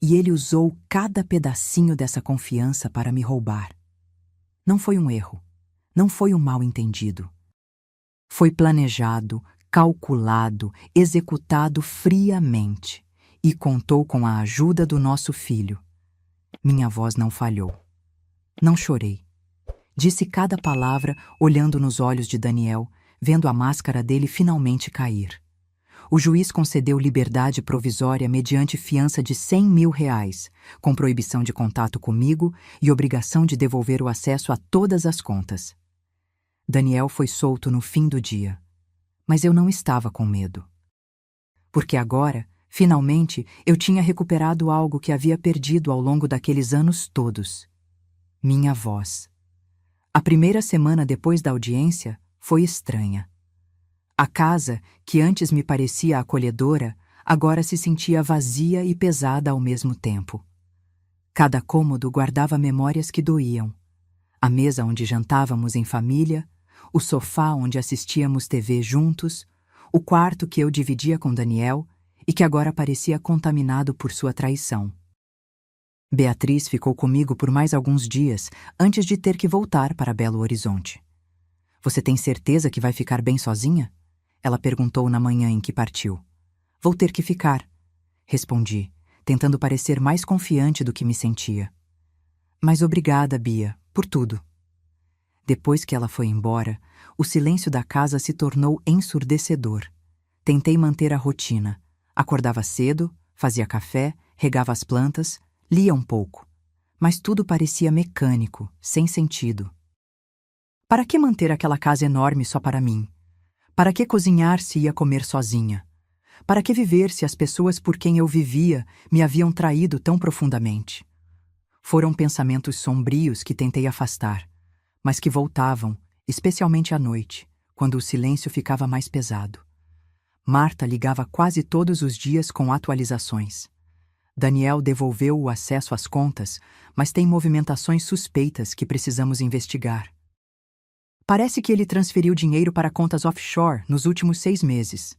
E ele usou cada pedacinho dessa confiança para me roubar. Não foi um erro. Não foi um mal-entendido. Foi planejado, calculado, executado friamente. E contou com a ajuda do nosso filho. Minha voz não falhou. Não chorei. Disse cada palavra olhando nos olhos de Daniel, vendo a máscara dele finalmente cair. O juiz concedeu liberdade provisória mediante fiança de R$100.000, com proibição de contato comigo e obrigação de devolver o acesso a todas as contas. Daniel foi solto no fim do dia. Mas eu não estava com medo. Porque agora, finalmente, eu tinha recuperado algo que havia perdido ao longo daqueles anos todos. Minha voz. A primeira semana depois da audiência foi estranha. A casa, que antes me parecia acolhedora, agora se sentia vazia e pesada ao mesmo tempo. Cada cômodo guardava memórias que doíam. A mesa onde jantávamos em família, o sofá onde assistíamos TV juntos, o quarto que eu dividia com Daniel e que agora parecia contaminado por sua traição. Beatriz ficou comigo por mais alguns dias antes de ter que voltar para Belo Horizonte. Você tem certeza que vai ficar bem sozinha? Ela perguntou na manhã em que partiu. Vou ter que ficar, respondi, tentando parecer mais confiante do que me sentia. Mas obrigada, Bia, por tudo. Depois que ela foi embora, o silêncio da casa se tornou ensurdecedor. Tentei manter a rotina. Acordava cedo, fazia café, regava as plantas, lia um pouco. Mas tudo parecia mecânico, sem sentido. Para que manter aquela casa enorme só para mim? Para que cozinhar se ia comer sozinha? Para que viver se as pessoas por quem eu vivia me haviam traído tão profundamente? Foram pensamentos sombrios que tentei afastar, mas que voltavam, especialmente à noite, quando o silêncio ficava mais pesado. Marta ligava quase todos os dias com atualizações. Daniel devolveu o acesso às contas, mas tem movimentações suspeitas que precisamos investigar. Parece que ele transferiu dinheiro para contas offshore nos últimos 6 meses.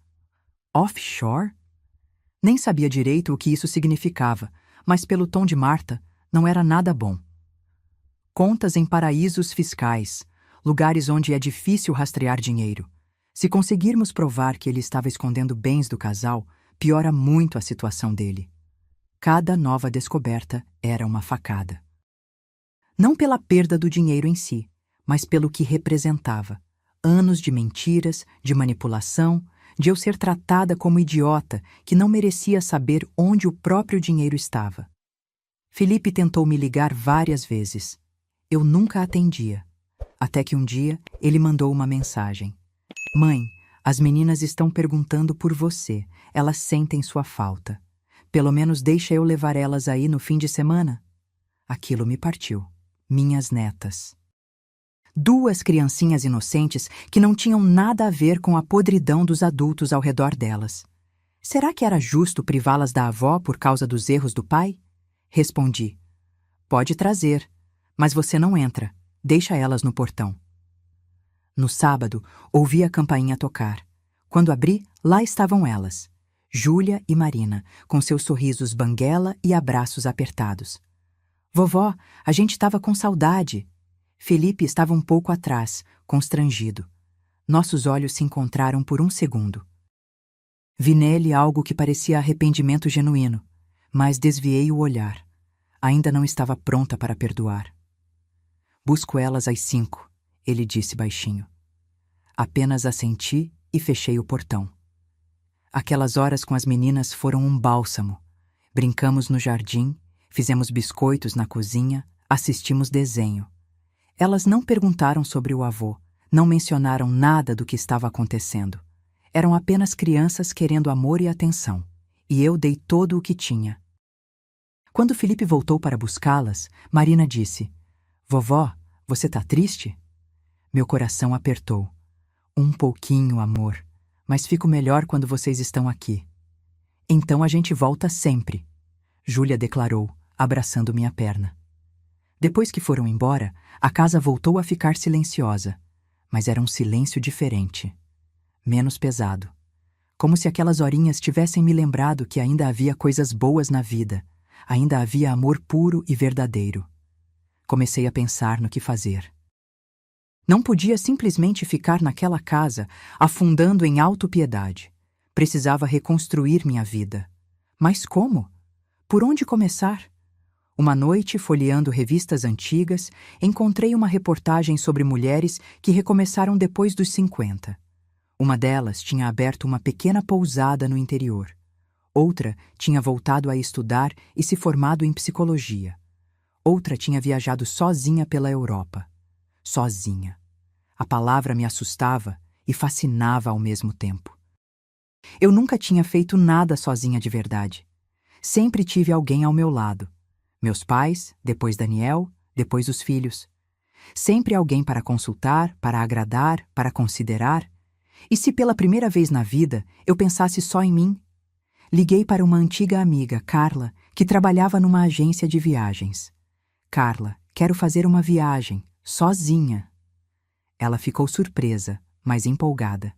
Offshore? Nem sabia direito o que isso significava, mas pelo tom de Marta, não era nada bom. Contas em paraísos fiscais, lugares onde é difícil rastrear dinheiro. Se conseguirmos provar que ele estava escondendo bens do casal, piora muito a situação dele. Cada nova descoberta era uma facada. Não pela perda do dinheiro em si, mas pelo que representava. Anos de mentiras, de manipulação, de eu ser tratada como idiota que não merecia saber onde o próprio dinheiro estava. Felipe tentou me ligar várias vezes. Eu nunca atendia. Até que um dia ele mandou uma mensagem: Mãe, as meninas estão perguntando por você. Elas sentem sua falta. Pelo menos deixa eu levar elas aí no fim de semana. Aquilo me partiu. Minhas netas. Duas criancinhas inocentes que não tinham nada a ver com a podridão dos adultos ao redor delas. Será que era justo privá-las da avó por causa dos erros do pai? Respondi: Pode trazer, mas você não entra. Deixa elas no portão. No sábado, ouvi a campainha tocar. Quando abri, lá estavam elas, Júlia e Marina, com seus sorrisos banguela e abraços apertados. Vovó, a gente estava com saudade. Felipe estava um pouco atrás, constrangido. Nossos olhos se encontraram por um segundo. Vi nele algo que parecia arrependimento genuíno, mas desviei o olhar. Ainda não estava pronta para perdoar. Busco elas às 5, ele disse baixinho. Apenas assenti e fechei o portão. Aquelas horas com as meninas foram um bálsamo. Brincamos no jardim, fizemos biscoitos na cozinha, assistimos desenho. Elas não perguntaram sobre o avô, não mencionaram nada do que estava acontecendo. Eram apenas crianças querendo amor e atenção, e eu dei todo o que tinha. Quando Felipe voltou para buscá-las, Marina disse: Vovó, você tá triste? Meu coração apertou. Um pouquinho, amor, mas fico melhor quando vocês estão aqui. Então a gente volta sempre, Júlia declarou, abraçando minha perna. Depois que foram embora, a casa voltou a ficar silenciosa, mas era um silêncio diferente, menos pesado. Como se aquelas horinhas tivessem me lembrado que ainda havia coisas boas na vida, ainda havia amor puro e verdadeiro. Comecei a pensar no que fazer. Não podia simplesmente ficar naquela casa, afundando em autopiedade. Precisava reconstruir minha vida. Mas como? Por onde começar? Uma noite, folheando revistas antigas, encontrei uma reportagem sobre mulheres que recomeçaram depois dos 50. Uma delas tinha aberto uma pequena pousada no interior. Outra tinha voltado a estudar e se formado em psicologia. Outra tinha viajado sozinha pela Europa. Sozinha. A palavra me assustava e fascinava ao mesmo tempo. Eu nunca tinha feito nada sozinha de verdade. Sempre tive alguém ao meu lado. Meus pais, depois Daniel, depois os filhos. Sempre alguém para consultar, para agradar, para considerar. E se pela primeira vez na vida eu pensasse só em mim? Liguei para uma antiga amiga, Carla, que trabalhava numa agência de viagens. Carla, quero fazer uma viagem, sozinha. Ela ficou surpresa, mas empolgada.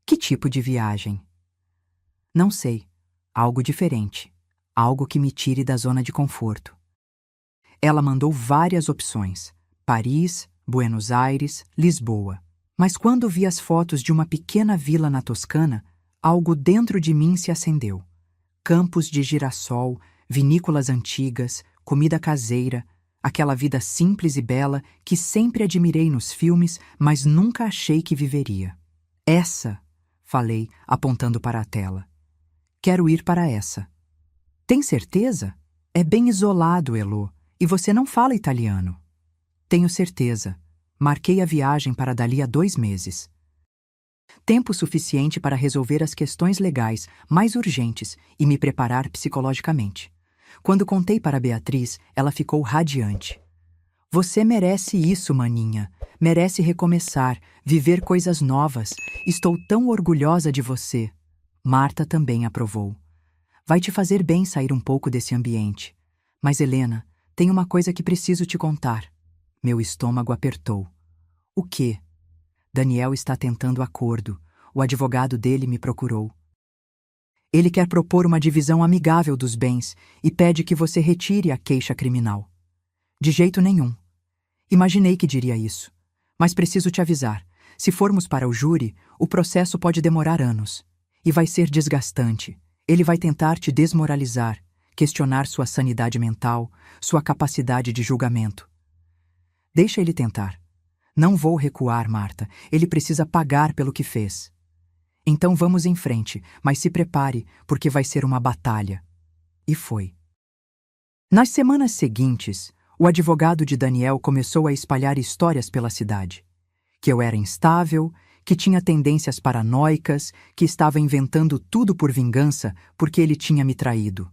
Que tipo de viagem? Não sei. Algo diferente. Algo que me tire da zona de conforto. Ela mandou várias opções: Paris, Buenos Aires, Lisboa. Mas quando vi as fotos de uma pequena vila na Toscana, algo dentro de mim se acendeu. Campos de girassol, vinícolas antigas, comida caseira, aquela vida simples e bela que sempre admirei nos filmes, mas nunca achei que viveria. Essa, falei, apontando para a tela. Quero ir para essa. Tem certeza? É bem isolado, Elô, e você não fala italiano. Tenho certeza. Marquei a viagem para dali a 2 meses. Tempo suficiente para resolver as questões legais mais urgentes e me preparar psicologicamente. Quando contei para Beatriz, ela ficou radiante. Você merece isso, maninha. Merece recomeçar, viver coisas novas. Estou tão orgulhosa de você. Marta também aprovou. Vai te fazer bem sair um pouco desse ambiente. Mas, Helena, tem uma coisa que preciso te contar. Meu estômago apertou. O quê? Daniel está tentando acordo. O advogado dele me procurou. Ele quer propor uma divisão amigável dos bens e pede que você retire a queixa criminal. De jeito nenhum. Imaginei que diria isso. Mas preciso te avisar. Se formos para o júri, o processo pode demorar anos. E vai ser desgastante. Ele vai tentar te desmoralizar, questionar sua sanidade mental, sua capacidade de julgamento. Deixa ele tentar. Não vou recuar, Marta. Ele precisa pagar pelo que fez. Então vamos em frente, mas se prepare, porque vai ser uma batalha. E foi. Nas semanas seguintes, o advogado de Daniel começou a espalhar histórias pela cidade. Que eu era instável, que tinha tendências paranoicas, que estava inventando tudo por vingança porque ele tinha me traído.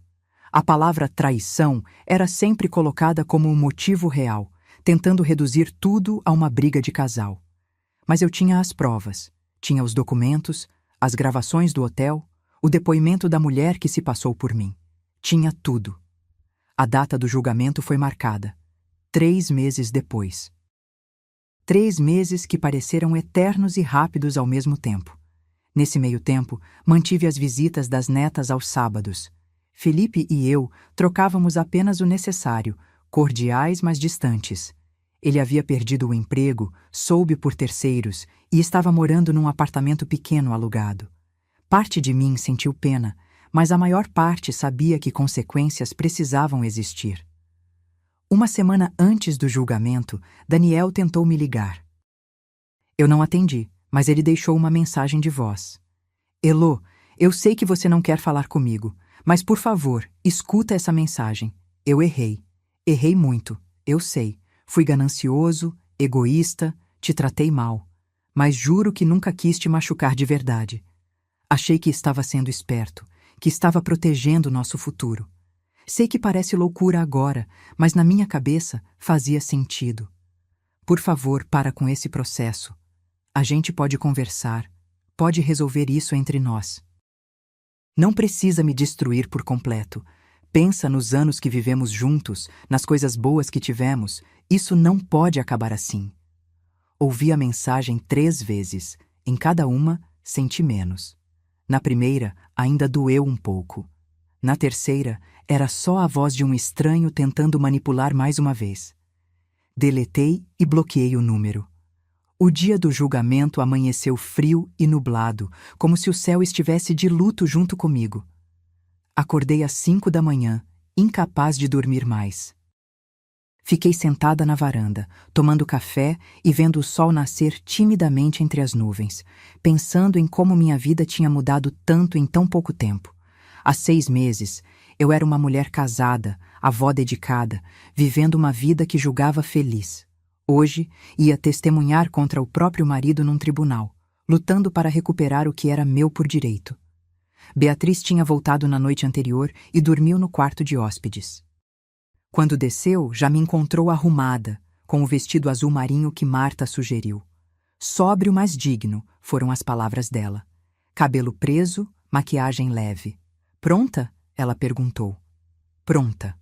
A palavra traição era sempre colocada como um motivo real, tentando reduzir tudo a uma briga de casal. Mas eu tinha as provas, tinha os documentos, as gravações do hotel, o depoimento da mulher que se passou por mim. Tinha tudo. A data do julgamento foi marcada. 3 meses depois. 3 meses que pareceram eternos e rápidos ao mesmo tempo. Nesse meio tempo, mantive as visitas das netas aos sábados. Felipe e eu trocávamos apenas o necessário, cordiais mas distantes. Ele havia perdido o emprego, soube por terceiros e estava morando num apartamento pequeno alugado. Parte de mim sentiu pena, mas a maior parte sabia que consequências precisavam existir. Uma semana antes do julgamento, Daniel tentou me ligar. Eu não atendi, mas ele deixou uma mensagem de voz. Elô, eu sei que você não quer falar comigo, mas por favor, escuta essa mensagem. Eu errei. Errei muito, eu sei. Fui ganancioso, egoísta, te tratei mal. Mas juro que nunca quis te machucar de verdade. Achei que estava sendo esperto, que estava protegendo nosso futuro. Sei que parece loucura agora, mas na minha cabeça fazia sentido. Por favor, para com esse processo. A gente pode conversar, pode resolver isso entre nós. Não precisa me destruir por completo. Pensa nos anos que vivemos juntos, nas coisas boas que tivemos. Isso não pode acabar assim. Ouvi a mensagem 3 vezes. Em cada uma, senti menos. Na primeira, ainda doeu um pouco. Na terceira, era só a voz de um estranho tentando manipular mais uma vez. Deletei e bloqueei o número. O dia do julgamento amanheceu frio e nublado, como se o céu estivesse de luto junto comigo. Acordei às 5 da manhã, incapaz de dormir mais. Fiquei sentada na varanda, tomando café e vendo o sol nascer timidamente entre as nuvens, pensando em como minha vida tinha mudado tanto em tão pouco tempo. Há 6 meses, eu era uma mulher casada, avó dedicada, vivendo uma vida que julgava feliz. Hoje, ia testemunhar contra o próprio marido num tribunal, lutando para recuperar o que era meu por direito. Beatriz tinha voltado na noite anterior e dormiu no quarto de hóspedes. Quando desceu, já me encontrou arrumada, com o vestido azul marinho que Marta sugeriu. Sóbrio, mas digno, foram as palavras dela. Cabelo preso, maquiagem leve. Pronta? Ela perguntou. Pronta.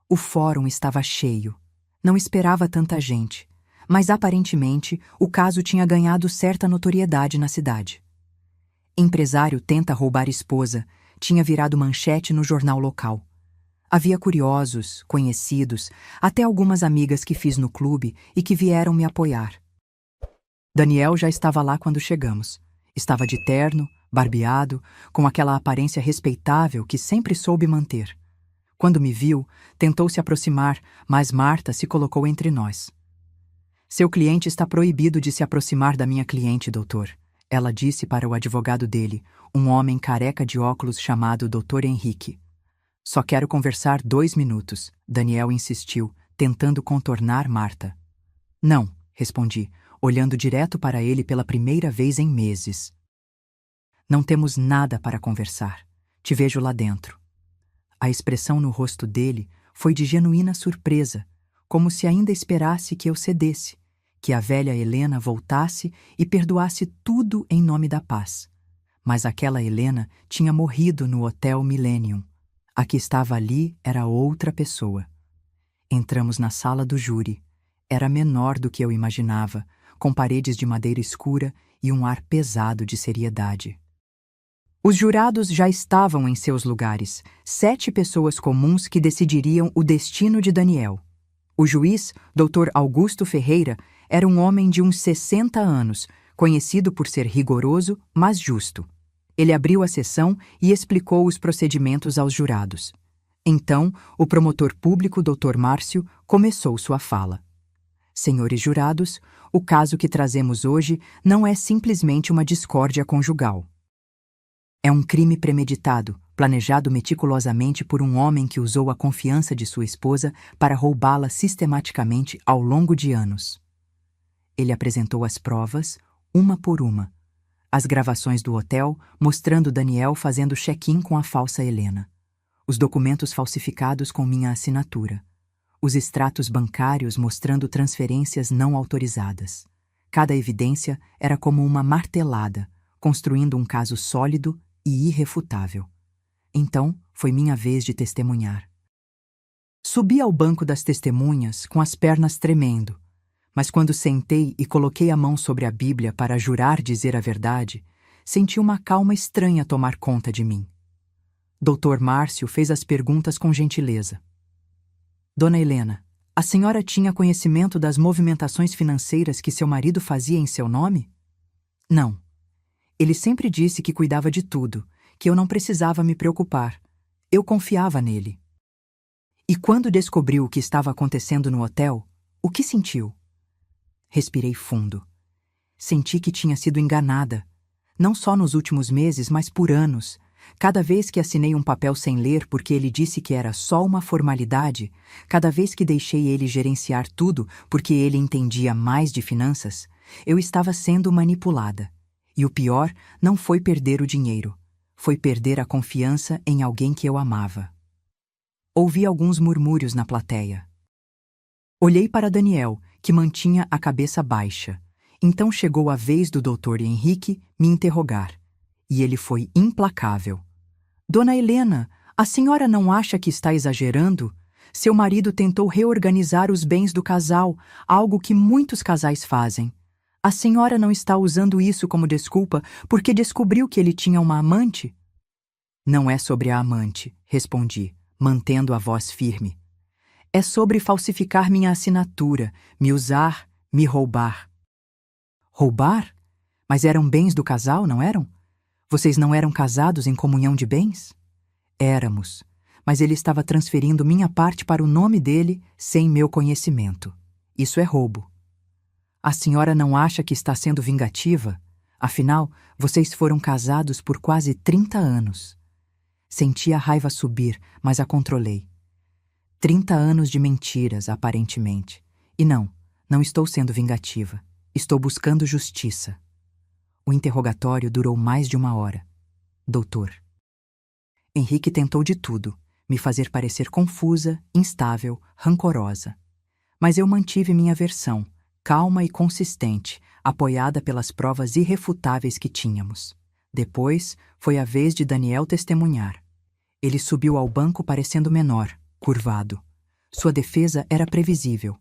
O fórum estava cheio. Não esperava tanta gente, mas aparentemente o caso tinha ganhado certa notoriedade na cidade. Empresário tenta roubar esposa, tinha virado manchete no jornal local. Havia curiosos, conhecidos, até algumas amigas que fiz no clube e que vieram me apoiar. Daniel já estava lá quando chegamos. Estava de terno, barbeado, com aquela aparência respeitável que sempre soube manter. Quando me viu, tentou se aproximar, mas Marta se colocou entre nós. Seu cliente está proibido de se aproximar da minha cliente, doutor. Ela disse para o advogado dele, um homem careca de óculos chamado Dr. Henrique. Só quero conversar 2 minutos, Daniel insistiu, tentando contornar Marta. Não, respondi, olhando direto para ele pela primeira vez em meses. Não temos nada para conversar. Te vejo lá dentro. A expressão no rosto dele foi de genuína surpresa, como se ainda esperasse que eu cedesse, que a velha Helena voltasse e perdoasse tudo em nome da paz. Mas aquela Helena tinha morrido no Hotel Millennium. A que estava ali era outra pessoa. Entramos na sala do júri. Era menor do que eu imaginava, com paredes de madeira escura e um ar pesado de seriedade. Os jurados já estavam em seus lugares, 7 pessoas comuns que decidiriam o destino de Daniel. O juiz, Dr. Augusto Ferreira, era um homem de uns 60 anos, conhecido por ser rigoroso, mas justo. Ele abriu a sessão e explicou os procedimentos aos jurados. Então, o promotor público, Dr. Márcio, começou sua fala. Senhores jurados, o caso que trazemos hoje não é simplesmente uma discórdia conjugal. É um crime premeditado, planejado meticulosamente por um homem que usou a confiança de sua esposa para roubá-la sistematicamente ao longo de anos. Ele apresentou as provas, uma por uma. As gravações do hotel mostrando Daniel fazendo check-in com a falsa Helena. Os documentos falsificados com minha assinatura. Os extratos bancários mostrando transferências não autorizadas. Cada evidência era como uma martelada, construindo um caso sólido e irrefutável. Então, foi minha vez de testemunhar. Subi ao banco das testemunhas com as pernas tremendo, mas quando sentei e coloquei a mão sobre a Bíblia para jurar dizer a verdade, senti uma calma estranha tomar conta de mim. Dr. Márcio fez as perguntas com gentileza. Dona Helena, a senhora tinha conhecimento das movimentações financeiras que seu marido fazia em seu nome? Não. Ele sempre disse que cuidava de tudo, que eu não precisava me preocupar. Eu confiava nele. E quando descobriu o que estava acontecendo no hotel, o que sentiu? Respirei fundo. Senti que tinha sido enganada, não só nos últimos meses, mas por anos. Cada vez que assinei um papel sem ler porque ele disse que era só uma formalidade, cada vez que deixei ele gerenciar tudo porque ele entendia mais de finanças, eu estava sendo manipulada. E o pior não foi perder o dinheiro, foi perder a confiança em alguém que eu amava. Ouvi alguns murmúrios na plateia. Olhei para Daniel, que mantinha a cabeça baixa. Então chegou a vez do Dr. Henrique me interrogar. E ele foi implacável. Dona Helena, a senhora não acha que está exagerando? Seu marido tentou reorganizar os bens do casal, algo que muitos casais fazem. A senhora não está usando isso como desculpa porque descobriu que ele tinha uma amante? Não é sobre a amante, respondi, mantendo a voz firme. É sobre falsificar minha assinatura, me usar, me roubar. Roubar? Mas eram bens do casal, não eram? Vocês não eram casados em comunhão de bens? Éramos, mas ele estava transferindo minha parte para o nome dele sem meu conhecimento. Isso é roubo. A senhora não acha que está sendo vingativa? Afinal, vocês foram casados por quase 30 anos. Senti a raiva subir, mas a controlei. 30 anos de mentiras, aparentemente. E não estou sendo vingativa. Estou buscando justiça. O interrogatório durou mais de 1 hora. Doutor. Henrique tentou de tudo, me fazer parecer confusa, instável, rancorosa. Mas eu mantive minha versão, calma e consistente, apoiada pelas provas irrefutáveis que tínhamos. Depois, foi a vez de Daniel testemunhar. Ele subiu ao banco parecendo menor, curvado. Sua defesa era previsível.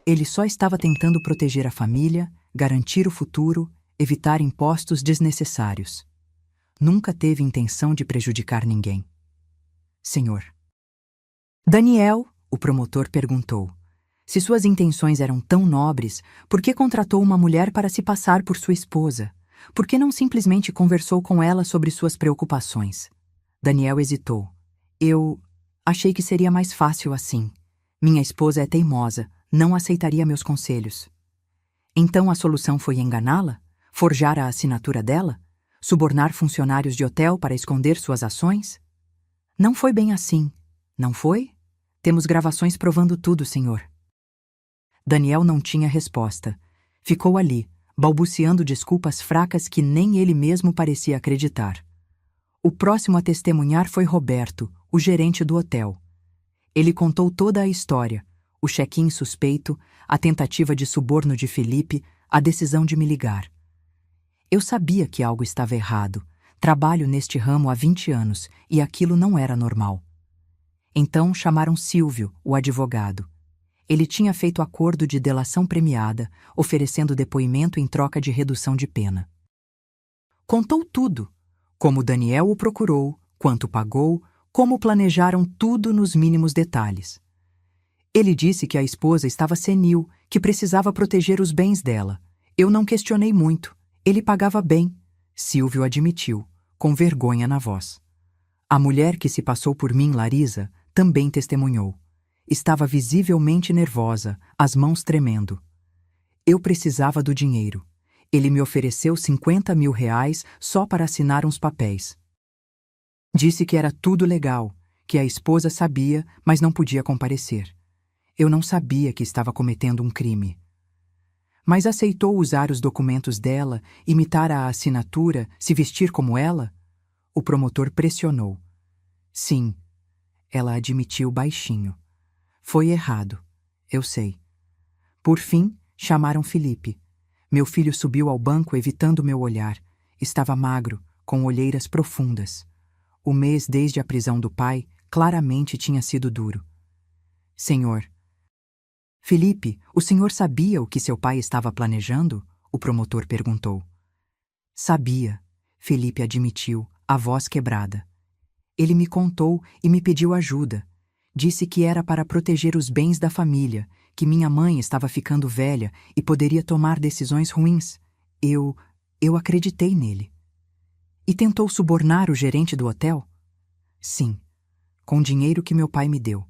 Ele só estava tentando proteger a família, garantir o futuro, evitar impostos desnecessários. Nunca teve intenção de prejudicar ninguém. Senhor. Daniel, o promotor perguntou. Se suas intenções eram tão nobres, por que contratou uma mulher para se passar por sua esposa? Por que não simplesmente conversou com ela sobre suas preocupações? Daniel hesitou. Eu achei que seria mais fácil assim. Minha esposa é teimosa, não aceitaria meus conselhos. Então a solução foi enganá-la? Forjar a assinatura dela? Subornar funcionários de hotel para esconder suas ações? Não foi bem assim, não foi? Temos gravações provando tudo, senhor. Daniel não tinha resposta. Ficou ali, balbuciando desculpas fracas que nem ele mesmo parecia acreditar. O próximo a testemunhar foi Roberto, o gerente do hotel. Ele contou toda a história, o check-in suspeito, a tentativa de suborno de Felipe, a decisão de me ligar. Eu sabia que algo estava errado. Trabalho neste ramo há 20 anos e aquilo não era normal. Então chamaram Silvio, o advogado. Ele tinha feito acordo de delação premiada, oferecendo depoimento em troca de redução de pena. Contou tudo, como Daniel o procurou, quanto pagou, como planejaram tudo nos mínimos detalhes. Ele disse que a esposa estava senil, que precisava proteger os bens dela. Eu não questionei muito. Ele pagava bem. Silvio admitiu, com vergonha na voz. A mulher que se passou por mim, Larisa, também testemunhou. Estava visivelmente nervosa, as mãos tremendo. Eu precisava do dinheiro. Ele me ofereceu R$ 50.000 só para assinar uns papéis. Disse que era tudo legal, que a esposa sabia, mas não podia comparecer. Eu não sabia que estava cometendo um crime. Mas aceitou usar os documentos dela, imitar a assinatura, se vestir como ela? O promotor pressionou. Sim, ela admitiu baixinho. Foi errado, eu sei. Por fim, chamaram Felipe. Meu filho subiu ao banco evitando meu olhar. Estava magro, com olheiras profundas. O mês desde a prisão do pai claramente tinha sido duro. Senhor. Felipe, o senhor sabia o que seu pai estava planejando? O promotor perguntou. Sabia, Felipe admitiu, a voz quebrada. Ele me contou e me pediu ajuda. Disse que era para proteger os bens da família, que minha mãe estava ficando velha e poderia tomar decisões ruins. Eu acreditei nele. E tentou subornar o gerente do hotel? Sim, com dinheiro que meu pai me deu.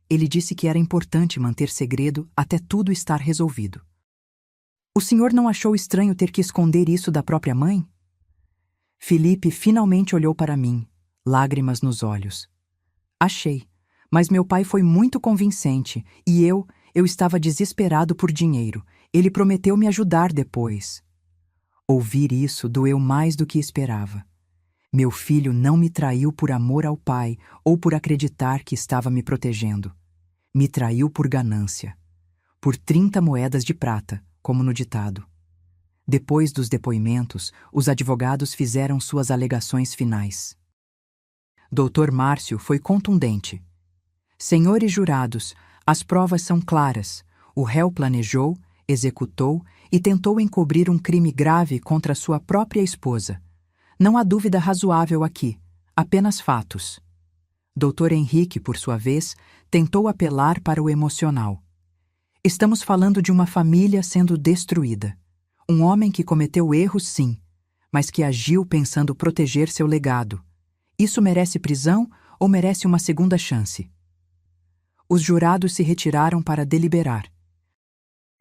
Ele disse que era importante manter segredo até tudo estar resolvido. O senhor não achou estranho ter que esconder isso da própria mãe? Felipe finalmente olhou para mim, lágrimas nos olhos. Achei, mas meu pai foi muito convincente e eu estava desesperado por dinheiro. Ele prometeu me ajudar depois. Ouvir isso doeu mais do que esperava. Meu filho não me traiu por amor ao pai ou por acreditar que estava me protegendo. Me traiu por ganância. Por 30 moedas de prata, como no ditado. Depois dos depoimentos, os advogados fizeram suas alegações finais. Dr. Márcio foi contundente. Senhores jurados, as provas são claras. O réu planejou, executou e tentou encobrir um crime grave contra sua própria esposa. Não há dúvida razoável aqui, apenas fatos. Dr. Henrique, por sua vez, tentou apelar para o emocional. Estamos falando de uma família sendo destruída. Um homem que cometeu erros, sim, mas que agiu pensando proteger seu legado. Isso merece prisão ou merece uma segunda chance? Os jurados se retiraram para deliberar.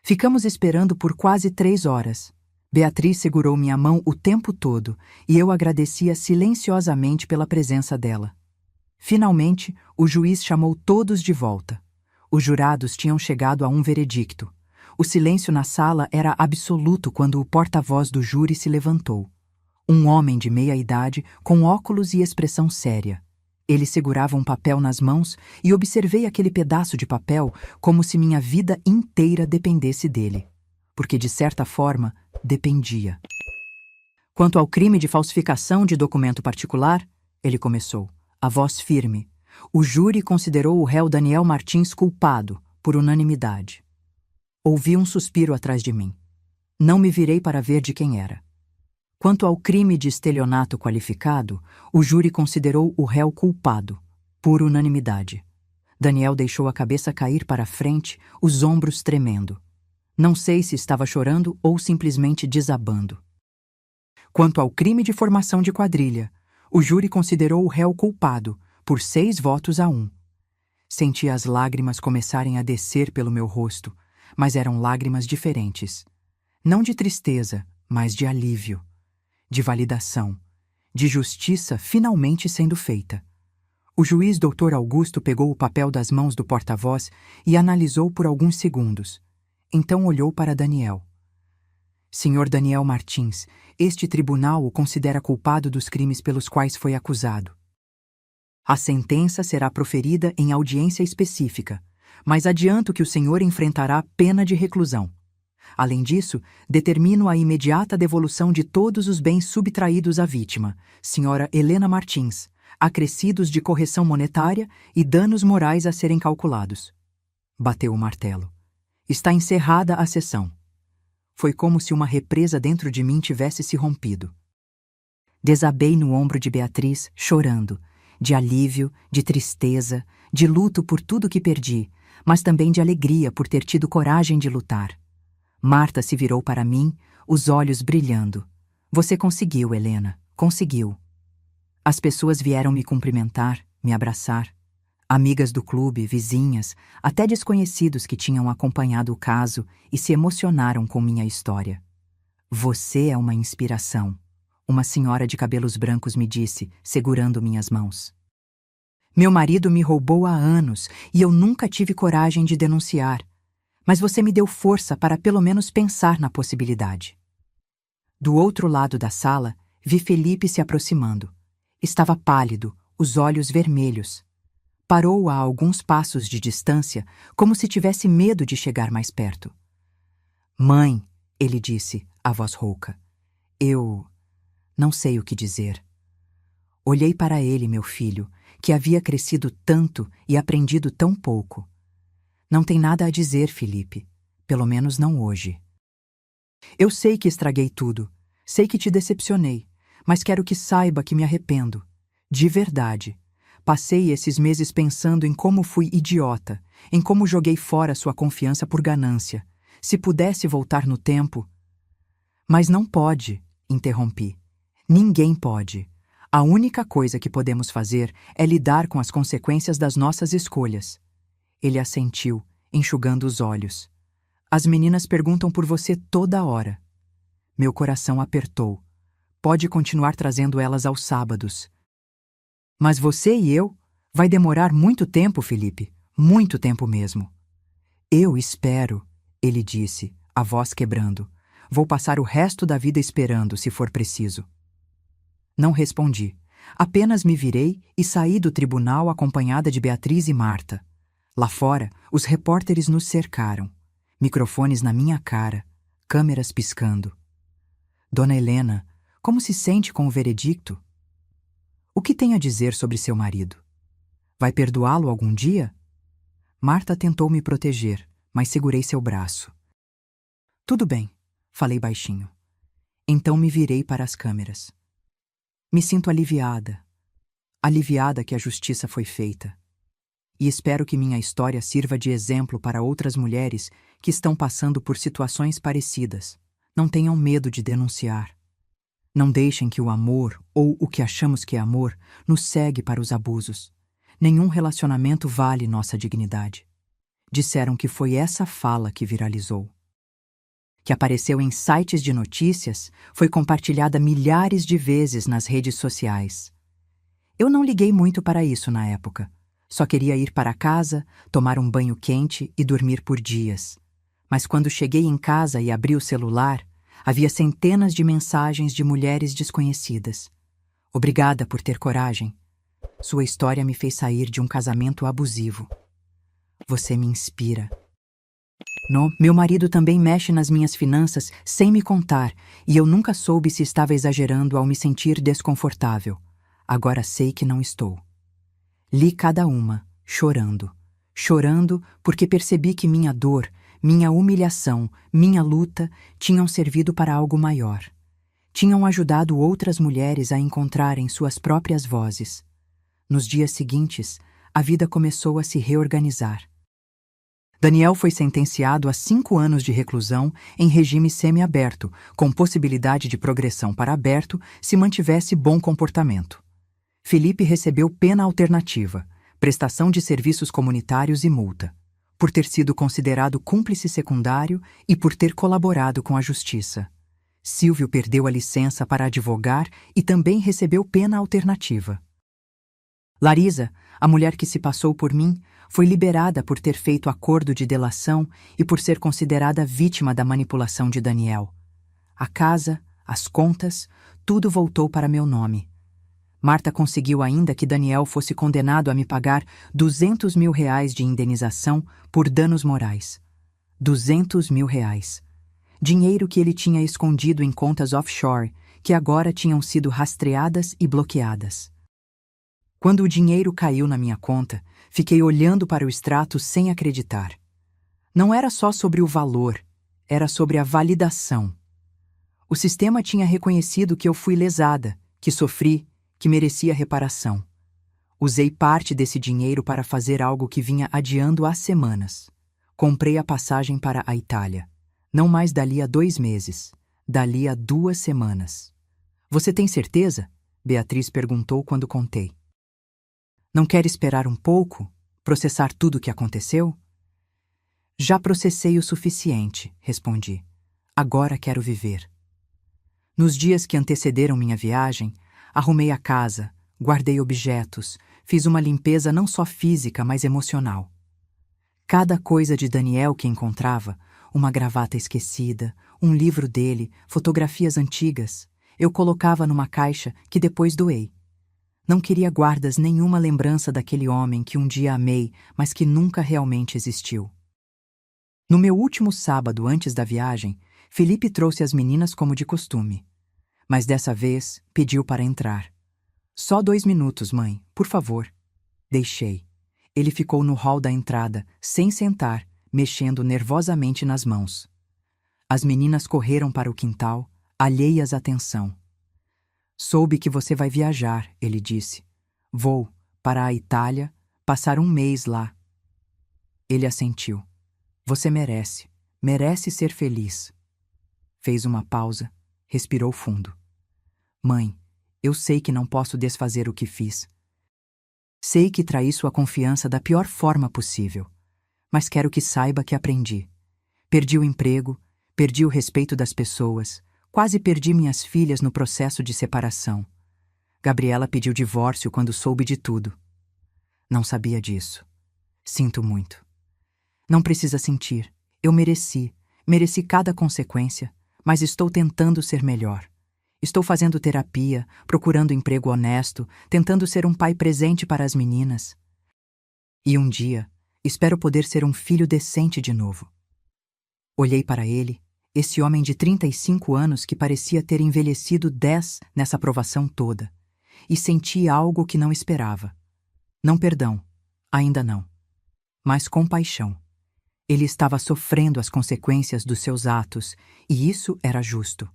Ficamos esperando por quase 3 horas. Beatriz segurou minha mão o tempo todo e eu agradecia silenciosamente pela presença dela. Finalmente, o juiz chamou todos de volta. Os jurados tinham chegado a um veredicto. O silêncio na sala era absoluto quando o porta-voz do júri se levantou. Um homem de meia idade, com óculos e expressão séria. Ele segurava um papel nas mãos e observei aquele pedaço de papel como se minha vida inteira dependesse dele. Porque, de certa forma, dependia. Quanto ao crime de falsificação de documento particular, ele começou, a voz firme. O júri considerou o réu Daniel Martins culpado, por unanimidade. Ouvi um suspiro atrás de mim. Não me virei para ver de quem era. Quanto ao crime de estelionato qualificado, o júri considerou o réu culpado, por unanimidade. Daniel deixou a cabeça cair para a frente, os ombros tremendo. Não sei se estava chorando ou simplesmente desabando. Quanto ao crime de formação de quadrilha, o júri considerou o réu culpado, por 6 votos a 1. Senti as lágrimas começarem a descer pelo meu rosto, mas eram lágrimas diferentes. Não de tristeza, mas de alívio, de validação, de justiça finalmente sendo feita. O juiz Dr. Augusto pegou o papel das mãos do porta-voz e analisou por alguns segundos. Então olhou para Daniel. Senhor Daniel Martins, este tribunal o considera culpado dos crimes pelos quais foi acusado. A sentença será proferida em audiência específica, mas adianto que o senhor enfrentará pena de reclusão. Além disso, determino a imediata devolução de todos os bens subtraídos à vítima, senhora Helena Martins, acrescidos de correção monetária e danos morais a serem calculados. Bateu o martelo. Está encerrada a sessão. Foi como se uma represa dentro de mim tivesse se rompido. Desabei no ombro de Beatriz, chorando, de alívio, de tristeza, de luto por tudo que perdi, mas também de alegria por ter tido coragem de lutar. Marta se virou para mim, os olhos brilhando. Você conseguiu, Helena, conseguiu. As pessoas vieram me cumprimentar, me abraçar. Amigas do clube, vizinhas, até desconhecidos que tinham acompanhado o caso e se emocionaram com minha história. Você é uma inspiração, uma senhora de cabelos brancos me disse, segurando minhas mãos. Meu marido me roubou há anos e eu nunca tive coragem de denunciar, mas você me deu força para pelo menos pensar na possibilidade. Do outro lado da sala, vi Felipe se aproximando. Estava pálido, os olhos vermelhos. Parou a alguns passos de distância, como se tivesse medo de chegar mais perto. Mãe, ele disse, a voz rouca. Eu não sei o que dizer. Olhei para ele, meu filho, que havia crescido tanto e aprendido tão pouco. Não tem nada a dizer, Felipe. Pelo menos não hoje. Eu sei que estraguei tudo. Sei que te decepcionei. Mas quero que saiba que me arrependo. De verdade. Passei esses meses pensando em como fui idiota, em como joguei fora sua confiança por ganância. Se pudesse voltar no tempo... Mas não pode, interrompi. Ninguém pode. A única coisa que podemos fazer é lidar com as consequências das nossas escolhas. Ele assentiu, enxugando os olhos. As meninas perguntam por você toda hora. Meu coração apertou. Pode continuar trazendo elas aos sábados. Mas você e eu? Vai demorar muito tempo, Felipe. Muito tempo mesmo. Eu espero, ele disse, a voz quebrando. Vou passar o resto da vida esperando, se for preciso. Não respondi. Apenas me virei e saí do tribunal acompanhada de Beatriz e Marta. Lá fora, os repórteres nos cercaram. Microfones na minha cara, câmeras piscando. Dona Helena, como se sente com o veredicto? O que tem a dizer sobre seu marido? Vai perdoá-lo algum dia? Marta tentou me proteger, mas segurei seu braço. Tudo bem, falei baixinho. Então me virei para as câmeras. Me sinto aliviada. Aliviada que a justiça foi feita. E espero que minha história sirva de exemplo para outras mulheres que estão passando por situações parecidas. Não tenham medo de denunciar. Não deixem que o amor, ou o que achamos que é amor, nos cegue para os abusos. Nenhum relacionamento vale nossa dignidade. Disseram que foi essa fala que viralizou. Que apareceu em sites de notícias, foi compartilhada milhares de vezes nas redes sociais. Eu não liguei muito para isso na época. Só queria ir para casa, tomar um banho quente e dormir por dias. Mas quando cheguei em casa e abri o celular, havia centenas de mensagens de mulheres desconhecidas. Obrigada por ter coragem. Sua história me fez sair de um casamento abusivo. Você me inspira. Meu marido também mexe nas minhas finanças sem me contar, e eu nunca soube se estava exagerando ao me sentir desconfortável. Agora sei que não estou. Li cada uma, chorando. Chorando porque percebi que minha dor, minha humilhação, minha luta tinham servido para algo maior. Tinham ajudado outras mulheres a encontrarem suas próprias vozes. Nos dias seguintes, a vida começou a se reorganizar. Daniel foi sentenciado a 5 anos de reclusão em regime semiaberto, com possibilidade de progressão para aberto se mantivesse bom comportamento. Felipe recebeu pena alternativa, prestação de serviços comunitários e multa, por ter sido considerado cúmplice secundário e por ter colaborado com a justiça. Silvio perdeu a licença para advogar e também recebeu pena alternativa. Larisa, a mulher que se passou por mim, foi liberada por ter feito acordo de delação e por ser considerada vítima da manipulação de Daniel. A casa, as contas, tudo voltou para meu nome. Marta conseguiu ainda que Daniel fosse condenado a me pagar R$200 mil de indenização por danos morais. R$200 mil. Dinheiro que ele tinha escondido em contas offshore, que agora tinham sido rastreadas e bloqueadas. Quando o dinheiro caiu na minha conta, fiquei olhando para o extrato sem acreditar. Não era só sobre o valor, era sobre a validação. O sistema tinha reconhecido que eu fui lesada, que sofri, que merecia reparação. Usei parte desse dinheiro para fazer algo que vinha adiando há semanas. Comprei a passagem para a Itália. Não mais dali a 2 meses, dali a 2 semanas. Você tem certeza? Beatriz perguntou quando contei. Não quer esperar um pouco? Processar tudo o que aconteceu? Já processei o suficiente, respondi. Agora quero viver. Nos dias que antecederam minha viagem, arrumei a casa, guardei objetos, fiz uma limpeza não só física, mas emocional. Cada coisa de Daniel que encontrava, uma gravata esquecida, um livro dele, fotografias antigas, eu colocava numa caixa que depois doei. Não queria guardas nenhuma lembrança daquele homem que um dia amei, mas que nunca realmente existiu. No meu último sábado antes da viagem, Felipe trouxe as meninas como de costume. Mas dessa vez pediu para entrar. Só 2 minutos, mãe, por favor. Deixei. Ele ficou no hall da entrada, sem sentar, mexendo nervosamente nas mãos. As meninas correram para o quintal, alheias à tensão. Soube que você vai viajar, ele disse. Vou para a Itália, passar 1 mês lá. Ele assentiu. Você merece ser feliz. Fez uma pausa, respirou fundo. Mãe, eu sei que não posso desfazer o que fiz. Sei que traí sua confiança da pior forma possível, mas quero que saiba que aprendi. Perdi o emprego, perdi o respeito das pessoas, quase perdi minhas filhas no processo de separação. Gabriela pediu divórcio quando soube de tudo. Não sabia disso. Sinto muito. Não precisa sentir. Eu mereci cada consequência, mas estou tentando ser melhor. Estou fazendo terapia, procurando emprego honesto, tentando ser um pai presente para as meninas. E um dia, espero poder ser um filho decente de novo. Olhei para ele, esse homem de 35 anos que parecia ter envelhecido 10 nessa provação toda, e senti algo que não esperava. Não perdão, ainda não. Mas compaixão. Ele estava sofrendo as consequências dos seus atos, e isso era justo.